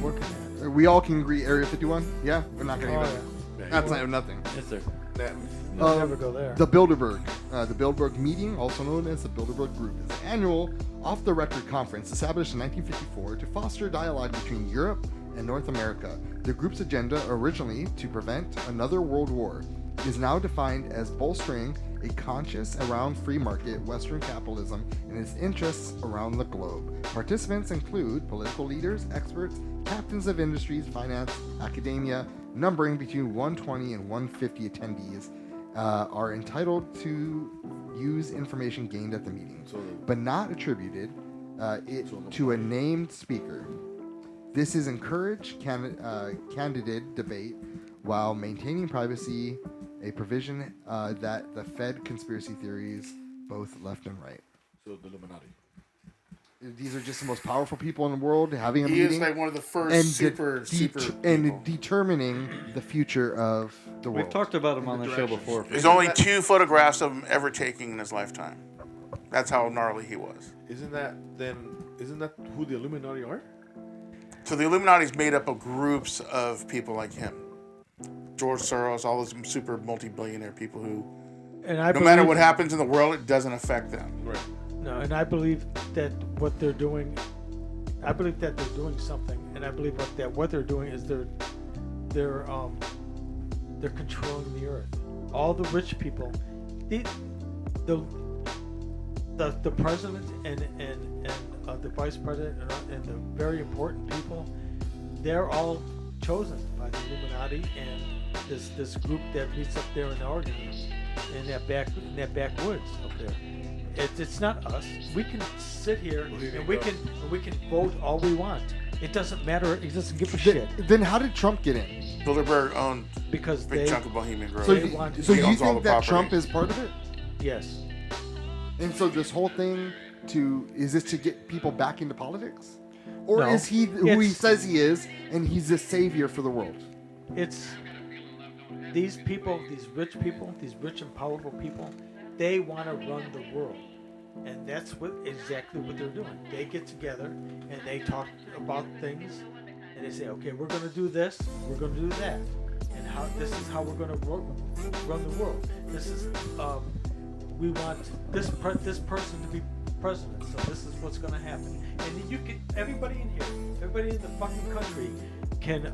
working at. We all can agree Area 51? Yeah? We're not going to Oh, even... yeah. That's not nothing. Yes, sir. Yeah. You'll never go there. The Bilderberg. The Bilderberg meeting, also known as the Bilderberg Group, is an annual off-the-record conference established in 1954 to foster dialogue between Europe and North America. The group's agenda, originally to prevent another world war, is now defined as bolstering a conscience around free market Western capitalism and its interests around the globe. Participants include political leaders, experts, captains of industries, finance, academia, numbering between 120 and 150 attendees, are entitled to use information gained at the meeting, but not attributed to a named speaker. This is encouraged candidate debate while maintaining privacy, a provision that the Fed conspiracy theories, both left and right. So the Illuminati. These are just the most powerful people in the world having a He meeting is like one of the first and super and people. determining the future of the world. We've talked about him on the show before. There's only 2 photographs of him ever taken in his lifetime. That's how gnarly he was. Isn't that who the Illuminati are? So the Illuminati is made up of groups of people like him. George Soros, all those super multi-billionaire people who, And I no matter what happens in the world, it doesn't affect them. Right. No, and I believe that what they're doing, I believe that they're doing something, and I believe what they're doing is they're controlling the earth. All the rich people, the president and the vice president and the very important people, they're all chosen by the Illuminati and this group that meets up there in Oregon in that backwoods up there. It's not us. We can sit here and we can vote all we want. It doesn't matter. It doesn't give a shit Then how did Trump get in? Bilderberg owned because a big they chunk of Bohemian Grove. So, They want to- so He you owns all think the that property. Trump is part of it? yes. And so this whole thing is this to get people back into politics? Or No. is he who he It's- says he is and he's the savior for the world? It's these people, these rich and powerful people, they want to run the world. And that's exactly what they're doing. They get together and they talk about things and they say, okay, we're going to do this, we're going to do that. And this is how we're going to run the world. This is, we want this person to be president, so this is what's going to happen. And everybody in here, everybody in the fucking country can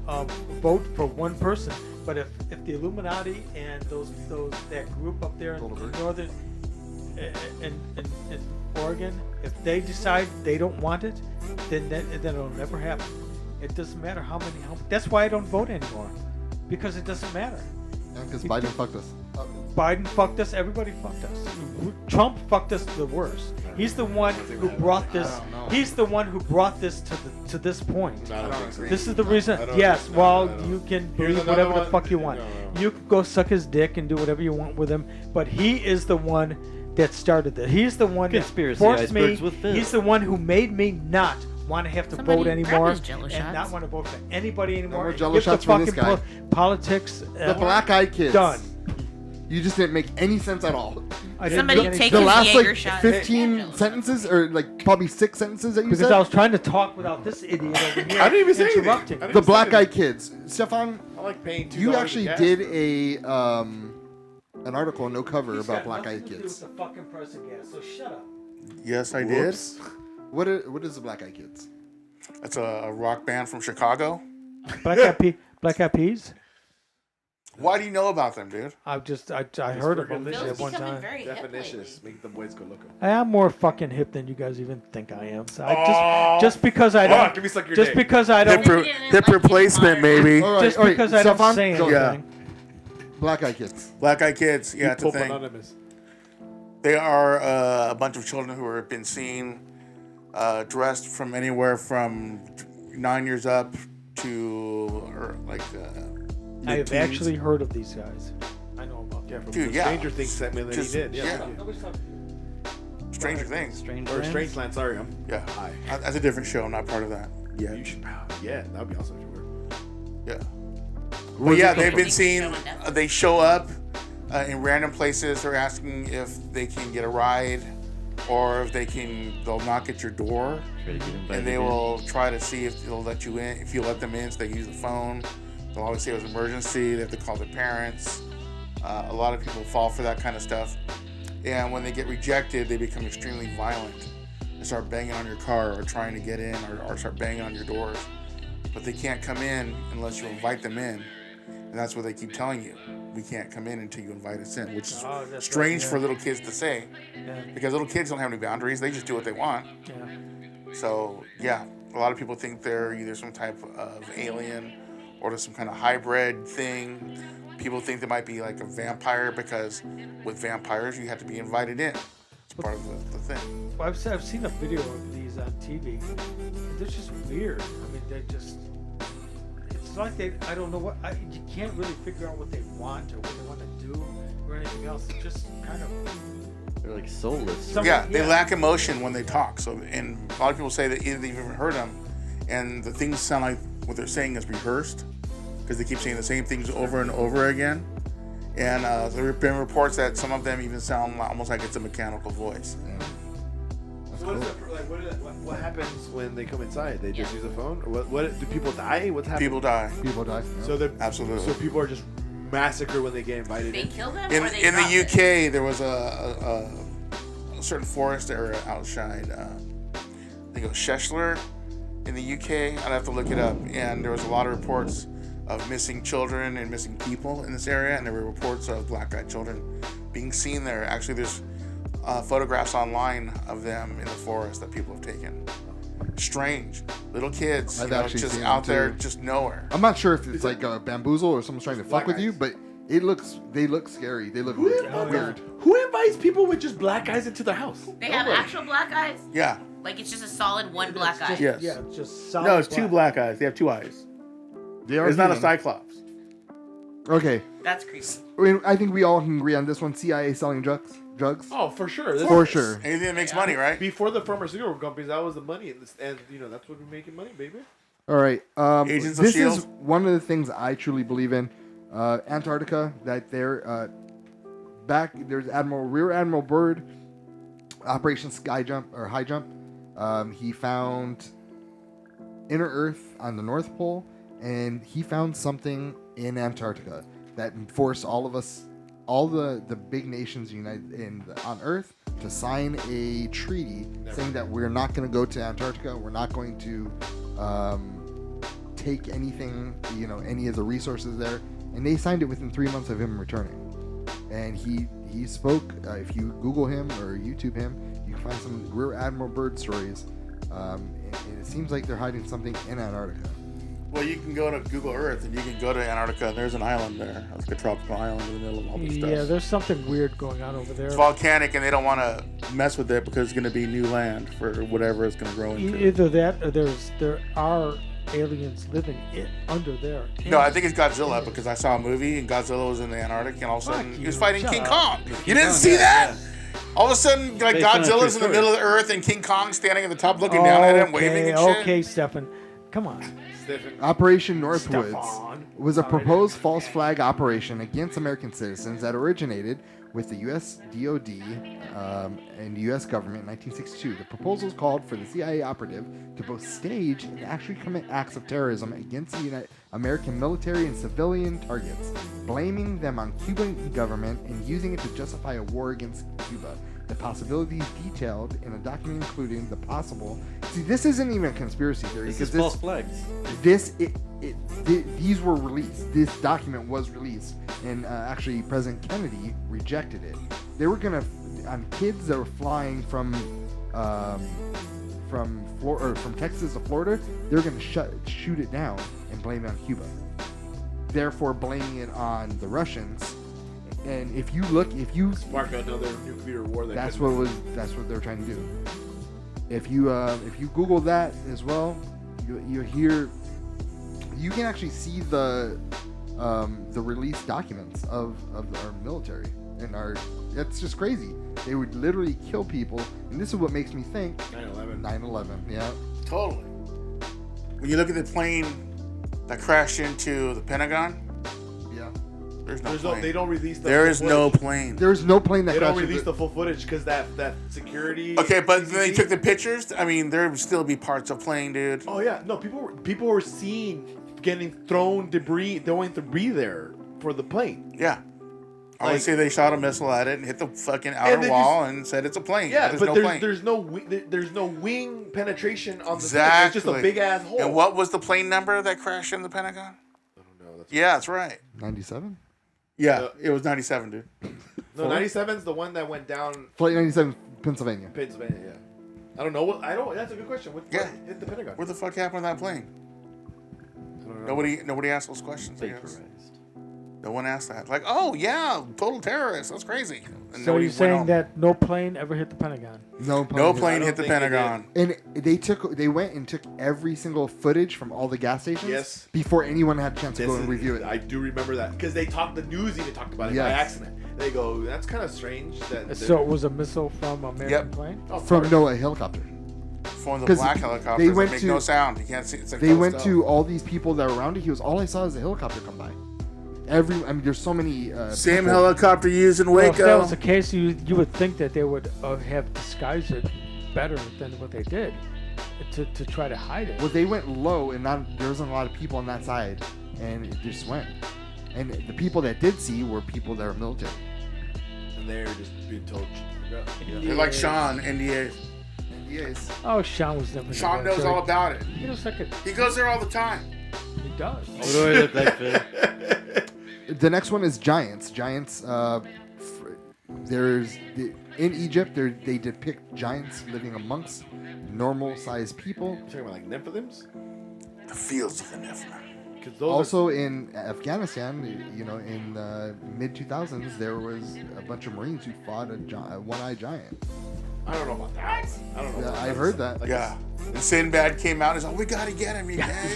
vote for one person, but if the Illuminati and that group up there in northern in Oregon, if they decide they don't want it, then it'll never happen. It doesn't matter how many. That's why I don't vote anymore, because it doesn't matter. Yeah, because Biden fucked us. Biden fucked us. Everybody fucked us. Trump fucked us the worst. He's the one who brought this. I don't know. He's the one who brought this to this point. I don't think so. This is the reason. I don't- Yes, no, well, no, no. you can Here's believe another whatever the one. fuck you want. No. You can go suck his dick and do whatever you want with him, but he is the one that started this. He's the one Conspiracy that forced me. icebergs with Phil. He's the one who made me not want to have to Somebody vote grab anymore his Jell-O and shots. not want to vote for anybody anymore. more and Jell-O give the shots for this fucking guy. politics. The black-eyed kids. Done. You just didn't make any sense at all. I didn't Somebody make any take The his last Jaeger like shot. 15 sentences, or like probably 6 sentences that you because said. I was trying to talk without this idiot over here. I didn't even say anything. interrupting. I didn't The even say black-eyed kids. Stefan, I like paying $2 you a actually gas. did an article, no cover, He's about got black-eyed nothing to do kids. with the fucking person gas. So shut up. Yes, I Whoops. What is the black-eyed kids? did. That's a rock band from Chicago. Black Eyed Peas. Why do you know about them, dude? I heard of them freaking at one time. very hip Definitions make the boys go look. I am more fucking hip than you guys even think I am. So just because I don't, Give me suck your just dick. because I don't, Hip replacement, maybe. All right, just all right, because I don't Stefan, say go. anything. Yeah. Black-eyed kids. Black Eyed Kids, yeah, it's a Pope thing. Anonymous. They are a bunch of children who have been seen dressed from anywhere from 9 years up to I have mid-teens. actually heard of these guys. I know about Yeah, from Dude, the yeah. Stranger Things segment that Just- he did. Yeah. yeah. thank you. Nobody's talking. Stranger Things. Strange Or Lands? Strangeland, sorry. Yeah. Hi. That's a different show. I'm not part of that. You Yeah. should. Yeah, that would be awesome if you were. Yeah. What Well, was yeah, it they've called? been seen. They show up in random places. They're asking if they can get a ride, or if they'll knock at your door, Try to get invited and they in. will try to see if they'll let you in. If you let them in, so they can use the phone. They'll always say it was an emergency. They have to call their parents. A lot of people fall for that kind of stuff, and when they get rejected, they become extremely violent. They start banging on your car, or trying to get in, or start banging on your doors. But they can't come in unless you invite them in. And that's what they keep telling you. We can't come in until you invite us in, which is Oh, that's strange right, for yeah. little kids to say, Yeah, because little kids don't have any boundaries. They just do what they want. yeah. So, yeah, a lot of people think they're either some type of alien or there's some kind of hybrid thing. People think they might be like a vampire, because with vampires, you have to be invited in. It's part of the thing. Well, I've seen a video of these on TV. They're just weird. I mean, they just. It's like I don't know what. You can't really figure out what they want or what they want to do or anything else. It's just kind of. They're like soulless. Some- Yeah, they yeah. lack emotion when they talk. So, and a lot of people say that either they've even heard them, and the things sound like what they're saying is rehearsed, because they keep saying the same things over and over again. And there have been reports that some of them even sound almost like it's a mechanical voice. So what happens when they come inside? They just use a phone? Or what do people die? What's happening? People die. People die. yeah. So they're Absolutely. So people are just massacred when they get invited They in. kill them In or they in drop the it? UK, there was a certain forest area outside. I think it was Cheshire in the UK. I'd have to look it up. And there was a lot of reports of missing children and missing people in this area, and there were reports of black-eyed children being seen there. Actually, there's photographs online of them in the forest that people have taken. Strange little kids, I've you know, actually just seen out them, there, too. just nowhere. I'm not sure if it's like a bamboozle or someone's trying to fuck Black with you, eyes. but they look scary. They look weird. Who invites people with just black eyes into their house? They have actual black eyes? Yeah. Like it's just a solid one black eye? Yes. Yeah, it's just solid. No, it's two black eyes. They have two eyes. They are It's not a human. cyclops. Okay, That's creepy. I think we all can agree on this one. CIA selling drugs. Oh, for sure. This For is- sure. Anything that makes money, right? Before the pharmaceutical companies, that was the money, and that's what we're making money, baby. All right. Agents of this S.H.I.E.L.D. is one of the things I truly believe in. Antarctica, that they're there's Rear Admiral Byrd, Operation High Jump. He found inner Earth on the North Pole, and he found something in Antarctica that forced all the big nations on Earth to sign a treaty saying that we're not going to go to Antarctica. We're not going to take anything, any of the resources there. And they signed it within 3 months of him returning. And he spoke. If you Google him or YouTube him, you can find some Rear Admiral Byrd stories. And it seems like they're hiding something in Antarctica. Well, you can go to Google Earth and you can go to Antarctica. And there's an island there. It's like a tropical island in the middle of all this stuff. Yeah, there's something weird going on over there. It's volcanic, and they don't want to mess with it because it's going to be new land for whatever it's going to grow into. Either that or there are aliens living under there. No, I think it's Godzilla, because I saw a movie and Godzilla was in the Antarctic, and all of a sudden Fuck he was you. fighting Shut King up. Kong. You King didn't Kong, see yeah, that? yeah. All of a sudden, like, Based on a true Godzilla's in the story. middle of the earth and King Kong standing at the top looking down at him, waving and shit. Okay, Stefan. Come on. Operation Northwoods Stefan. was a Sorry. proposed false flag operation against American citizens that originated with the U.S. DoD and U.S. government in 1962. The proposals called for the CIA operative to both stage and actually commit acts of terrorism against the American military and civilian targets, blaming them on Cuban government and using it to justify a war against Cuba. The possibilities detailed in a document including the possible. See, this isn't even a conspiracy theory This because is false flags. these were released. This document was released, and actually President Kennedy rejected it. They were gonna on kids that were flying from Texas to Florida. They were gonna shoot it down and blame it on Cuba. Therefore, blaming it on the Russians. And if you Spark another nuclear war. that's what they're trying to do. If you Google that as well, you can actually see the the release documents of our military and our. That's just crazy. They would literally kill people, and this is what makes me think 9/11. 9/11. Yeah. Totally. When you look at the plane that crashed into the Pentagon, Yeah. there's no There's plane. no, they don't release the There full is no footage. plane. There's no plane that They don't crashed. release the full footage because that security. Okay, but they CCTV. took the pictures. I mean, there would still be parts of plane, dude. Oh yeah, no, people were seen throwing debris there for the plane. Yeah. I would Like- say they shot a missile at it and hit the fucking outer they wall and said it's a plane. Yeah, there's but no there's plane. there's no wing penetration on the Exactly. thing. It's just a big ass hole. And what was the plane number that crashed in the Pentagon? I don't know. Yeah, that's right. 97. Yeah, it was 97, dude. No, 97's the one that went down Flight 97, Pennsylvania. Pennsylvania. Yeah. I don't know. That's a good question. What Yeah. hit the Pentagon? Where the fuck happened to that plane? I don't know. Nobody asked those questions. I guess. Vaporized. No one asked that. Like, oh yeah, total terrorist. That's crazy. And So nobody you're went saying home. that no plane ever hit the Pentagon? No plane. No hit- plane don't hit the think they Pentagon. And they went and took every single footage from all the gas stations. Yes. Before anyone had a chance to This go and is- review it. I do remember that because the news even talked about it by Yes. accident. They go, that's kind of strange. That So it was a missile from an American Yep. plane? Oh, of From course. no, a helicopter. From the 'Cause black they helicopters went that make to- no sound. You can't see. It's like They closed went up. to all these people that were around it. He was, all I saw is a helicopter come by. I mean, there's so many. Same people- helicopter used in Well, if that Waco. was the case, you would think that they would have disguised it better than what they did to try to hide it. Well, they went low, and there wasn't a lot of people on that side, and it just went. And the people that did see were people that were military. And they're just being told. They're like Sean, NDAs. Yes. Oh, Sean was never. Sean knows all about it. He looks like a. He goes there all the time. He does. What do I look like, Phil? The next one is giants. Giants. In Egypt, they depict giants living amongst normal-sized people. You're talking about like nymphalims? The fields of the Nephilim. Because those Also in Afghanistan, in the mid 2000s, there was a bunch of Marines who fought a one-eyed giant. I don't know about that. I don't know. Yeah, about I've that. heard that. Like, Yeah. And Sinbad came out and said, "Oh, we gotta get him, you guys."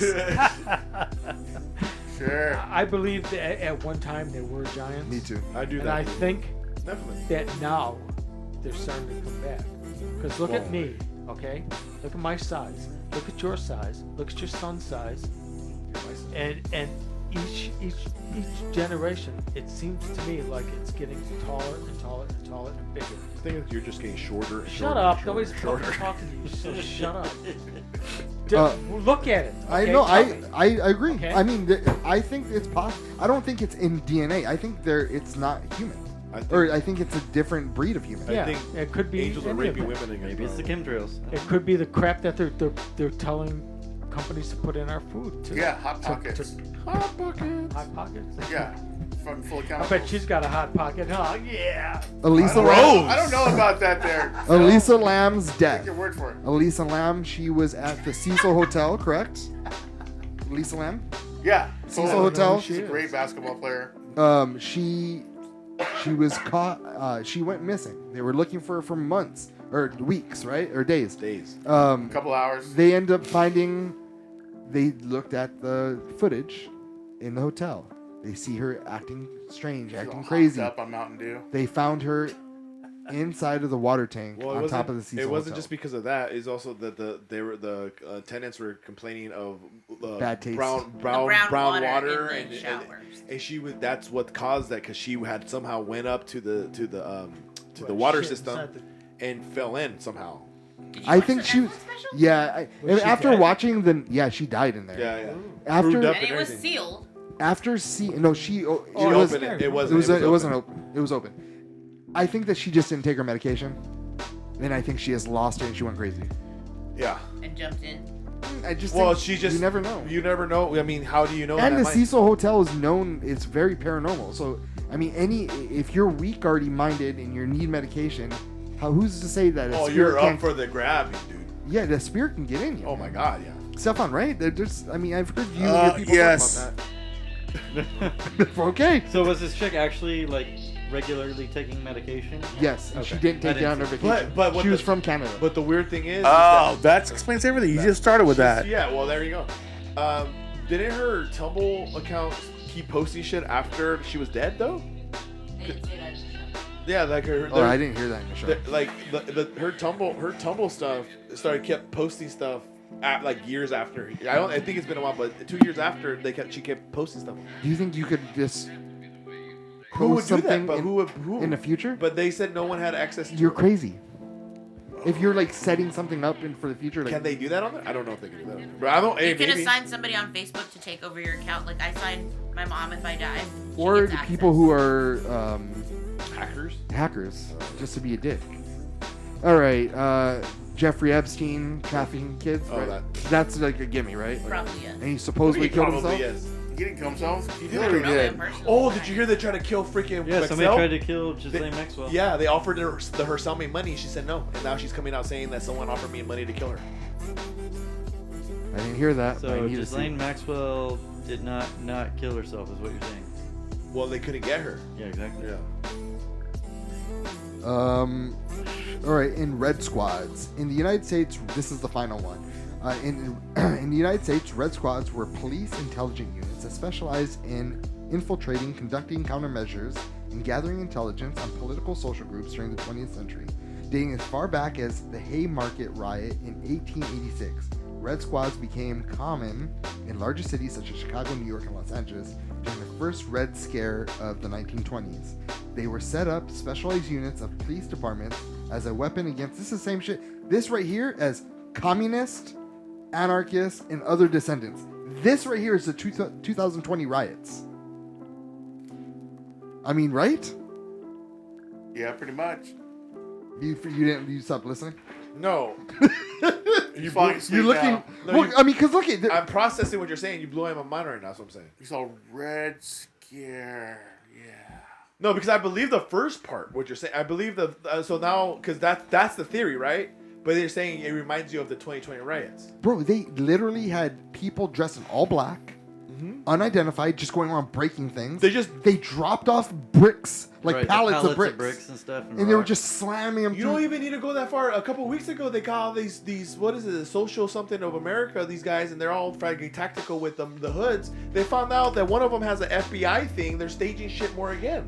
Sure. I believe that at one time there were giants. Me too. I do And that. I think Nephilim. that now they're starting to come back. Because look at me, okay? Look at my size. Look at your size. Look at your son's size. And each generation, it seems to me like it's getting taller and taller and taller and bigger. I think you're just getting shorter. And Shut shorter up! and Nobody's shorter. fucking talking to you, so shut up. Uh, Look at it. I okay? know. Tell me. I agree. Okay. I mean, I think it's possible. I don't think it's in DNA. I think it's not human, I think it's a different breed of human. Yeah, think it could be Angels are any of raping it. women again. Maybe it's the chemtrails. It could be the crap that they're telling companies to put in our food. Yeah, Hot Pockets. Hot buckets. Hot pockets. Yeah. Fucking full of I chemicals. bet she's got a hot pocket, huh? Yeah. Elisa I don't know about that there. Elisa Lam's Take death. your word for it. Elisa Lam, she was at the Cecil Hotel, correct? Elisa Lam. Yeah. Cecil I don't know Hotel. who she She's a is. great basketball player. She was caught. She went missing. They were looking for her for months or weeks, right, or days. Days. A couple hours. They end up finding. They looked at the footage in the hotel. They see her acting strange, She's all acting hopped crazy. up on Mountain Dew. They found her inside of the water tank Well, on top of the Cecil it wasn't Hotel. just because of that. It's also that the tenants were complaining of Bad taste. brown brown water water in the and showers. and she was that's what caused that because she had somehow went up to the Well, water shit system inside and fell in somehow. Did you I watch think the she was. Netflix special? Yeah, Was she after dead? watching she died in there. Yeah, yeah. After Screwed up And it was everything. sealed. after no, she She was opened it. It it wasn't. wasn't open. It was open. I think that she just didn't take her medication. Then I think she has lost it and she went crazy. Yeah. And jumped in. I just Well, think she just. you never know. You never know. I mean, how do you know? And that the might- Cecil Hotel is known; it's very paranormal. So, I mean, if you're weak already minded and you need medication, who's to say that? Oh, spirit you're up can't- for the grab, dude. Yeah, the spirit can get in you. Oh my God, yeah. Stefan, right? They're just. I mean, I've heard you and your people Yes. talk about that. Okay. So was this chick actually like regularly taking medication? Yes, and she Okay. didn't I take didn't it on her see- vacation. But what she was the- from Canada. But the weird thing is Oh, that that explains everything. You just started with that. Yeah, well, there you go. Didn't her Tumblr account keep posting shit after she was dead though? They didn't say that in the show. Yeah, like her. Oh, I didn't hear that in the show. Like her tumble stuff kept posting stuff at like years after. I think it's been a while, but 2 years after she kept posting stuff. Do you think you could just Who would post do that? something But who in the future? But they said no one had access to You're it. crazy. If you're like setting something up for the future, like Can they do that on there? I don't know if they can do that on there. But I don't. Hey, You can maybe. assign somebody on Facebook to take over your account. Like I signed my mom if I die. She or gets the access. people who are Hackers. hackers, just to be a dick. All right, Jeffrey Epstein trafficking kids. Oh, right? That's like a gimme, right? Like, Probably yes. and he supposedly killed himself. Yes. He didn't kill himself. He did. I don't he know did. him personally. Oh, did you hear they tried to kill freaking Yeah, somebody Maxell? tried to kill Ghislaine Maxwell. Yeah, they offered her Cellmate money. She said no, and now she's coming out saying that someone offered me money to kill her. I didn't hear that. but I So need to see. Ghislaine Maxwell did not kill herself, is what you're saying. Well, they couldn't get her. Yeah, exactly. Yeah. All right, in red squads. In the United States, this is the final one. In the United States, red squads were police intelligence units that specialized in infiltrating, conducting countermeasures, and gathering intelligence on political social groups during the 20th century, dating as far back as the Haymarket riot in 1886. Red squads became common in larger cities such as Chicago, New York, and Los Angeles during the first Red Scare of the 1920s. They were set up specialized units of police departments as a weapon against, this is the same shit, this right here as communist, anarchists, and other descendants. This right here is the 2020 riots. I mean, right? Yeah, pretty much. You stopped listening? No. You falling asleep You're looking. now. No, Look, I mean, because look at. I'm processing what you're saying. You blew my mind right now. That's what I'm saying. You saw Red Scare. Yeah. No, because I believe the first part. What you're saying. I believe the. So now, because that's the theory, right? But they're saying it reminds you of the 2020 riots. Bro, they literally had people dressed in all black, unidentified, just going around breaking things. They dropped off bricks, like Right, the pallets of bricks, and stuff. and they were just slamming them. You don't even need to go that far. A couple weeks ago, they got all these what is it, the social something of America, these guys, and they're all fragging tactical with them, the hoods. They found out that one of them has an FBI thing. They're staging shit more again.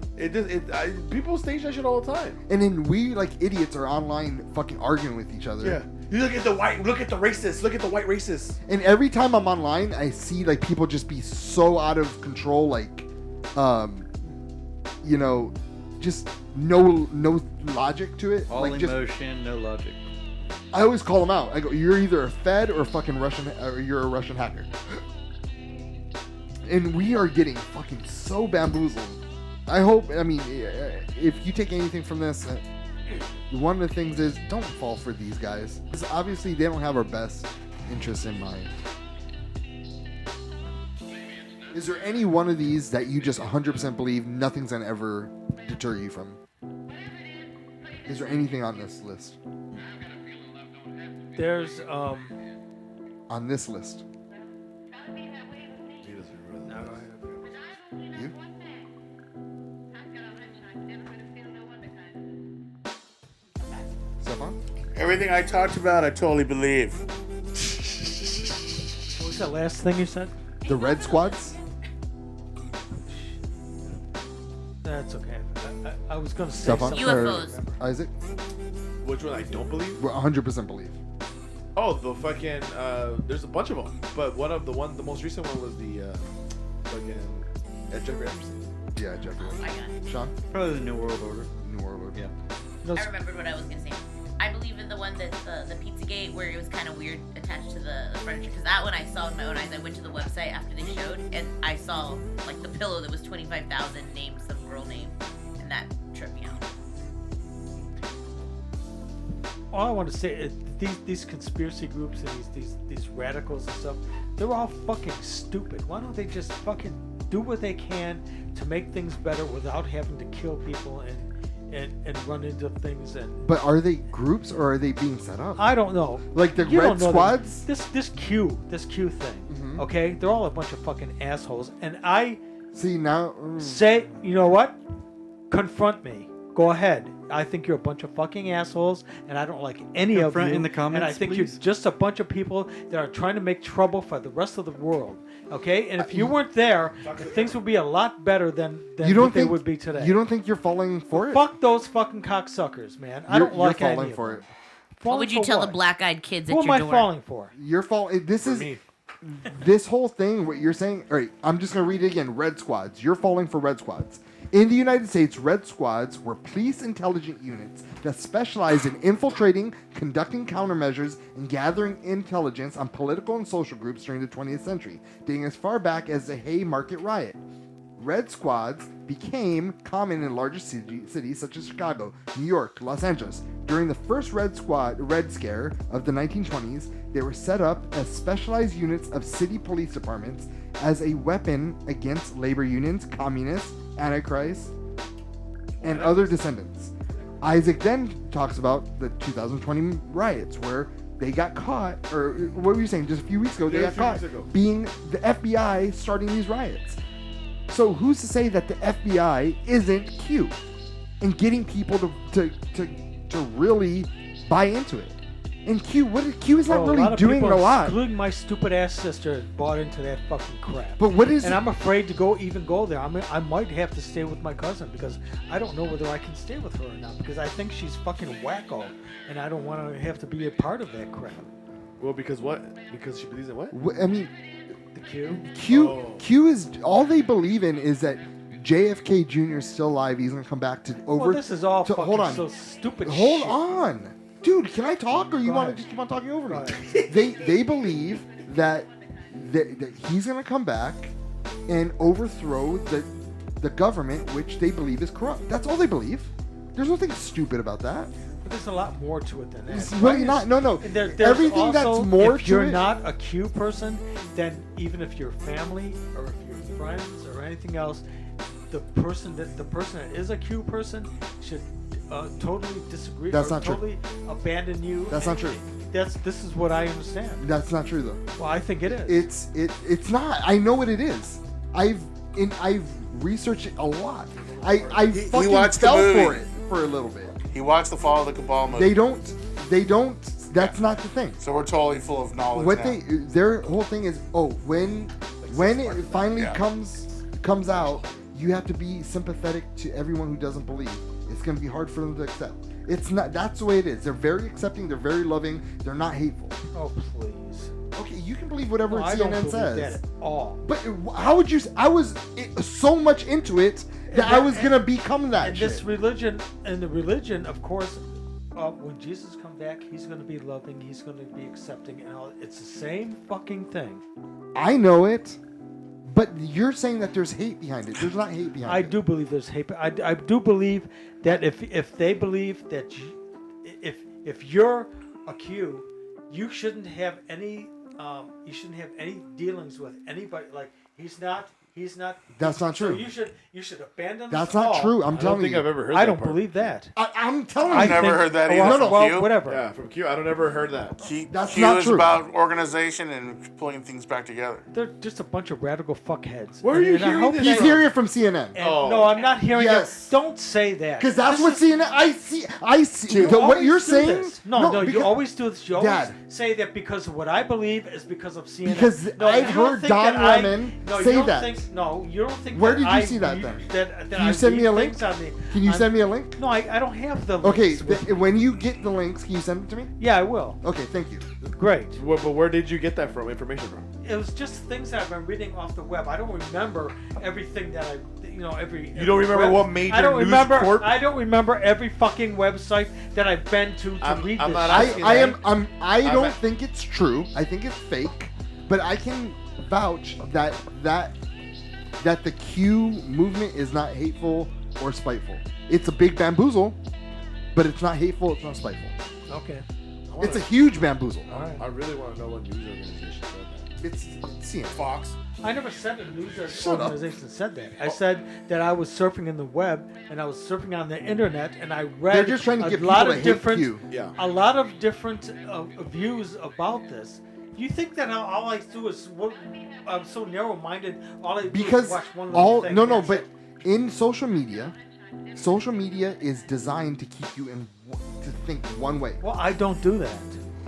People stage that shit all the time. And then we, like idiots, are online fucking arguing with each other. Yeah. You look at the racists, look at the white racists. And every time I'm online, I see like people just be so out of control, like, just no logic to it. all like, just, emotion, no logic. I always call them out. I go, you're either a Fed or a fucking Russian, or you're a Russian hacker. And we are getting fucking so bamboozled. I hope, I mean, if you take anything from this, one of the things is don't fall for these guys. Because obviously they don't have our best interests in mind. Is there any one of these that you just 100% believe nothing's gonna ever deter you from? Is there anything on this list? There's On this list. You? Stefan? Everything I talked about, I totally believe. what was that last thing you said? The Red Squads? That's okay. I was gonna say Stefan? something. UFOs. Or Isaac? Which one I don't believe? We're 100% believe. Oh, the fucking. There's a bunch of them, but the most recent one was the fucking Jeffrey Epstein. Yeah, Jeffrey. I got it. Sean? Probably the New World Order. New World Order. Yeah. Those- I remembered what I was gonna say. I believe in the one that's the Pizzagate where it was kind of weird attached to the furniture. Because that one I saw with my own eyes. I went to the website after they showed, and I saw like the pillow that was 25,000 named some girl name, and that tripped me out. all I want to say is these conspiracy groups and these radicals and stuff, they're all fucking stupid. Why don't they just fucking do what they can to make things better without having to kill people and run into things and. But are they groups or are they being set up? I don't know. Like the You Red don't know Squads? This Q thing. Mhm. Okay, they're all a bunch of fucking assholes, and I See now. say, you know what? Confront me. Go ahead. I think you're a bunch of fucking assholes, and I don't like any of Confront you. in the comments, and I think please. you're just a bunch of people that are trying to make trouble for the rest of the world. Okay, and if you weren't there, things would be a lot better than You don't what they think would be today. You don't think you're falling for it? Fuck those fucking cocksuckers, man. I You're- don't like you're any falling of for them. it. What Falling would you for tell what? the black-eyed kids Who at am your I door? falling for? You're falling. This is me. this whole thing. What you're saying. All right, I'm just gonna read it again. Red squads. You're falling for red squads. In the United States, red squads were police intelligence units that specialized in infiltrating, conducting countermeasures, and gathering intelligence on political and social groups during the 20th century, dating as far back as the Haymarket Riot. Red squads became common in larger cities such as Chicago, New York, Los Angeles. During the first Red Scare of the 1920s, they were set up as specialized units of city police departments as a weapon against labor unions, communists, antichrists, and other descendants. Isaac then talks about the 2020 riots where they got caught, or what were you saying? Just a few weeks ago, they Yeah, a got few caught weeks ago. being the FBI starting these riots. So who's to say that the FBI isn't Q and getting people to really buy into it? And Q is not Bro, really lot of doing people, a lot. including my stupid ass sister, bought into that fucking crap. But what is And I'm afraid to go there. I might have to stay with my cousin because I don't know whether I can stay with her or not because I think she's fucking wacko, and I don't want to have to be a part of that crap. Well, because what? Because she believes in what? I mean, The Q. Q is all they believe in is that JFK Jr. is still alive. He's gonna come back to over. Well, this is all to, fucking hold on. so stupid. Hold shit. on, dude. Can I talk, or you Go want to ahead. just keep on talking over Go me? ahead. They believe that he's gonna come back and overthrow the government, which they believe is corrupt. That's all they believe. There's nothing stupid about that. But there's a lot more to it than that. It's really not. No. And there's Everything also, that's more if to you're it. not a Q person, then even if you're family or if you're friends or anything else, the person that is a Q person should totally disagree. That's or not true. totally abandon you. That's not true. This is what I understand. That's not true though. Well, I think it is. It's not. I know what it is. I've researched it a lot. I fucking watched the fell movie. for it for a little bit. He watched the Fall of the Cabal movie. They don't. That's not the thing. So we're totally full of knowledge What now. their whole thing is, when it finally Yeah. comes out, you have to be sympathetic to everyone who doesn't believe. It's going to be hard for them to accept. It's not. That's the way it is. They're very accepting. They're very loving. They're not hateful. Oh please. Okay, you can believe whatever No, I don't CNN believe says. that at all. But how would you? I was so much into it that I was gonna become that. And shit. this religion, and the religion, of course, when Jesus comes back, he's going to be loving, he's going to be accepting, and all. It's the same fucking thing. I know it, but you're saying that there's hate behind it. There's not hate behind it. I do believe there's hate. I do believe that if they believe that if you're a Q, you shouldn't have any dealings with anybody. Like he's not. That's not So true. you should abandon. That's us not all. true. I'm I don't telling think you. I've ever heard I that don't part. believe that. I'm telling I've you. never heard that either. Well, from well, Q. whatever. Yeah, from Q. I don't ever heard that. That's Q not is true. about organization and pulling things back together. They're just a bunch of radical fuckheads. Where are you And I hearing hope this they- He's hearing it from CNN. And Oh. no, I'm not hearing Yes. it. Don't say that. Because that's This what is- CNN. I see. You What always you're do saying? this. No, you because- always do this. You always Dad. say that because of what I believe is because of CNN. Because no, I've you don't heard think Don that I- Lemon no, you say don't that. Think, no, you don't think. Where that did you I see that read- then? That Can you I send me read a link? things on the- Can you on- send me a link? No, I don't have the. Okay, links with me. when you get the links, can you send it to me? Yeah, I will. Okay, thank you. Great. But where did you get that from? Information from? It was just things that I've been reading off the web. I don't remember everything that every. You don't remember what major I don't news remember. corp- I don't remember every fucking website that I've been to I'm read not this. asking I that. am. I don't at- think it's true. I think it's fake. But I can vouch that the Q movement is not hateful or spiteful. It's a big bamboozle, but it's not hateful. It's not spiteful. Okay. It's a huge bamboozle. All right. I really want to know what news organization said It's CNN. Fox. I never said a news Shut up. organization said that. I said that I was surfing in the web and I was surfing on the internet and I read They're just trying to a get lot people of to hate different, Q. Yeah. a lot of different views about this. You think that all I do is I'm so narrow-minded? All I do is Because watch one little thing. no, That's but it. in social media, social media is designed to keep you to think one way. Well, I don't do that,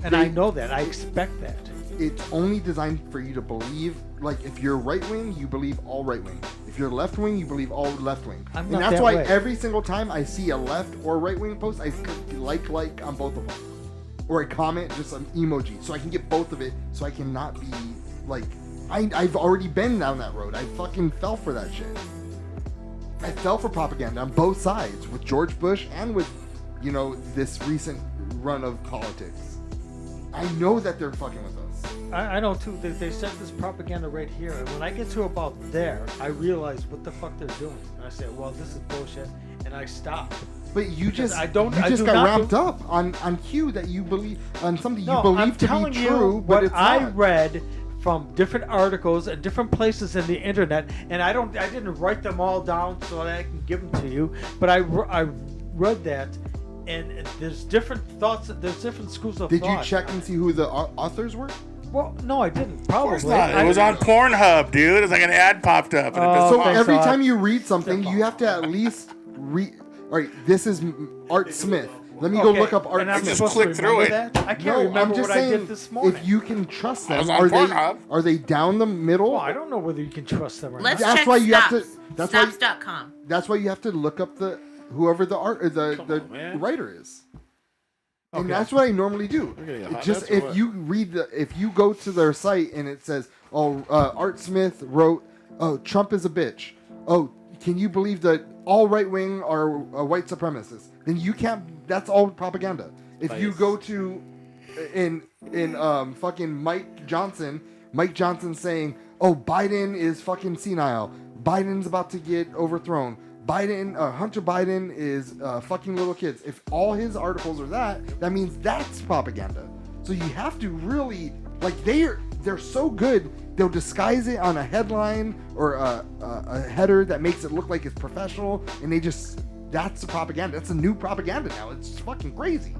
and I know that. I expect that. It's only designed for you to believe. Like, if you're right wing, you believe all right wing. If you're left wing, you believe all left wing. I'm And not that's that why way. every single time I see a left or right wing post, I click like on both of them, or I comment just an emoji, so I can get both of it, so I cannot be like. I've already been down that road. I fucking fell for that shit. I fell for propaganda on both sides, with George Bush and with, this recent run of politics. I know that they're fucking with us. I know too. They set this propaganda right here, and when I get to about there, I realize what the fuck they're doing. And I say, well, this is bullshit, and I stop. But you Because just I don't- I you just do got not ramped do- up on cue that you believe on something you No, believe I'm to telling be you true, but what it's I not. read from different articles and different places in the internet, and I didn't write them all down so that I can give them to you, but I read that, and there's different thoughts. There's different schools of Did thought. you check and see who the authors were? Well, no, I didn't. Of Probably. course not. It was on Pornhub, dude. It's like an ad popped up. And it Oh, just So thanks, every Art. time you read something, you have to at least read. All right, this is Art Smith. Let me go Okay, look up Art and I'm Smith. just supposed to click through remember it. that? I can't No, remember I'm just what I saying, did this morning. if you can trust I them, was on Pornhub. are they down the middle? Well, I don't know whether you can trust them or Let's not. That's check why you have to- stops. that's why- Stops.com. That's why you have to look up whoever the art or the on, man. writer is. And Okay. that's what I normally do. We're getting a It hot just mess or if what? you read if you go to their site and it says, Art Smith wrote, Trump is a bitch. Oh, can you believe that all right wing are white supremacists? Then you can't. That's all propaganda. If you Bias. go to in fucking Mike Johnson saying, oh, Biden is fucking senile. Biden's about to get overthrown. Hunter Biden is fucking little kids. If all his articles are that means that's propaganda. So you have to really they're so good. They'll disguise it on a headline or a header that makes it look like it's professional, and that's the propaganda. That's a new propaganda now. It's fucking crazy.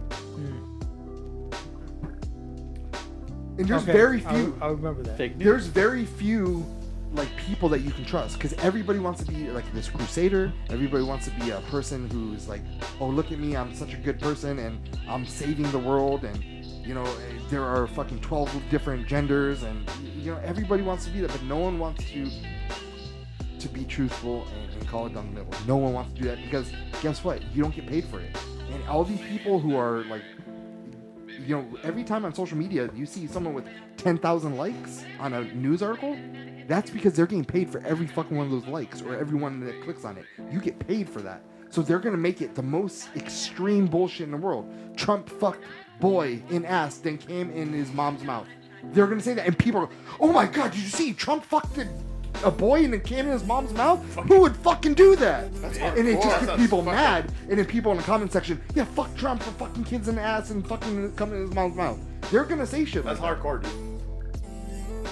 And there's Okay, very few. I remember that. Fake news. There's very few people that you can trust, because everybody wants to be like this crusader. Everybody wants to be a person who's like, oh, look at me, I'm such a good person and I'm saving the world, and there are fucking 12 different genders, and everybody wants to be that, but no one wants to be truthful and call it down the middle. No one wants to do that, because guess what? You don't get paid for it. And all these people who are like, every time on social media you see someone with 10,000 likes on a news article, that's because they're getting paid for every fucking one of those likes or everyone that clicks on it. You get paid for that. So they're going to make it the most extreme bullshit in the world. Trump fucked boy in ass, then came in his mom's mouth. They're going to say that, and people are, oh my god, did you see Trump fucked a boy and then came in his mom's mouth? Who would fucking do that? And it just gets people mad, and then people in the comment section, yeah, fuck Trump for fucking kids in the ass and fucking coming in his mom's mouth. They're going to say shit That's like that. hardcore, dude.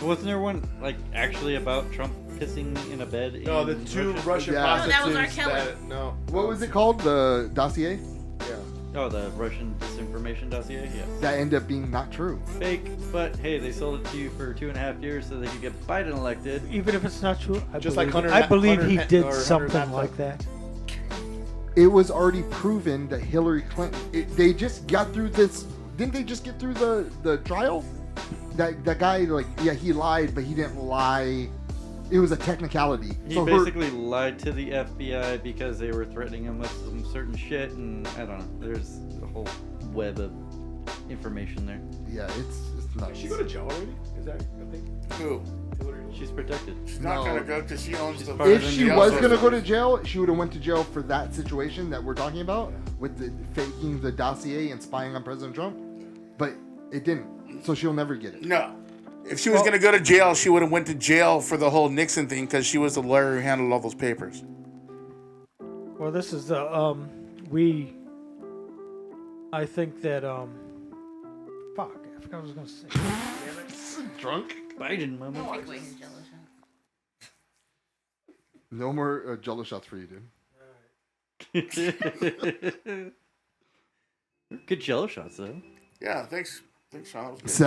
Wasn't there one actually about Trump pissing in a bed? No, in the two Russia? Russian Yeah. prostitutes. No, that was R. Kelly. No. What was it called? The dossier? Yeah. Oh, the Russian disinformation dossier. Yes. That ended up being not true. Fake, but hey, they sold it to you for 2.5 years so they could get Biden elected. Even if it's not true, Just like I believe Hunter he or did Hunter something Laptop. like that. It was already proven that Hillary Clinton. They just got through this. Didn't they just get through the trial? That guy, he lied, but he didn't lie. It was a technicality. He So basically lied to the FBI because they were threatening him with some certain shit, and I don't know. There's a whole web of information there. yeah, it's nuts. Did she go to jail already? Is that a thing? Who? Hillary? She's protected. She's not No. gonna go because she owns the. part If of she the was jail gonna go to system. jail, she would have went to jail for that situation that we're talking about, with the faking the dossier and spying on President Trump. But it didn't, so she'll never get it. No. If she was gonna go to jail, she would have went to jail for the whole Nixon thing because she was the lawyer who handled all those papers. Well, this is the I think that fuck, I forgot what I was gonna say. Drunk? Biden, mama. Take away his jello shots. No more Jello shots for you, dude. Good jello shots, though. Yeah, thanks. Thanks, Sean. That was good. So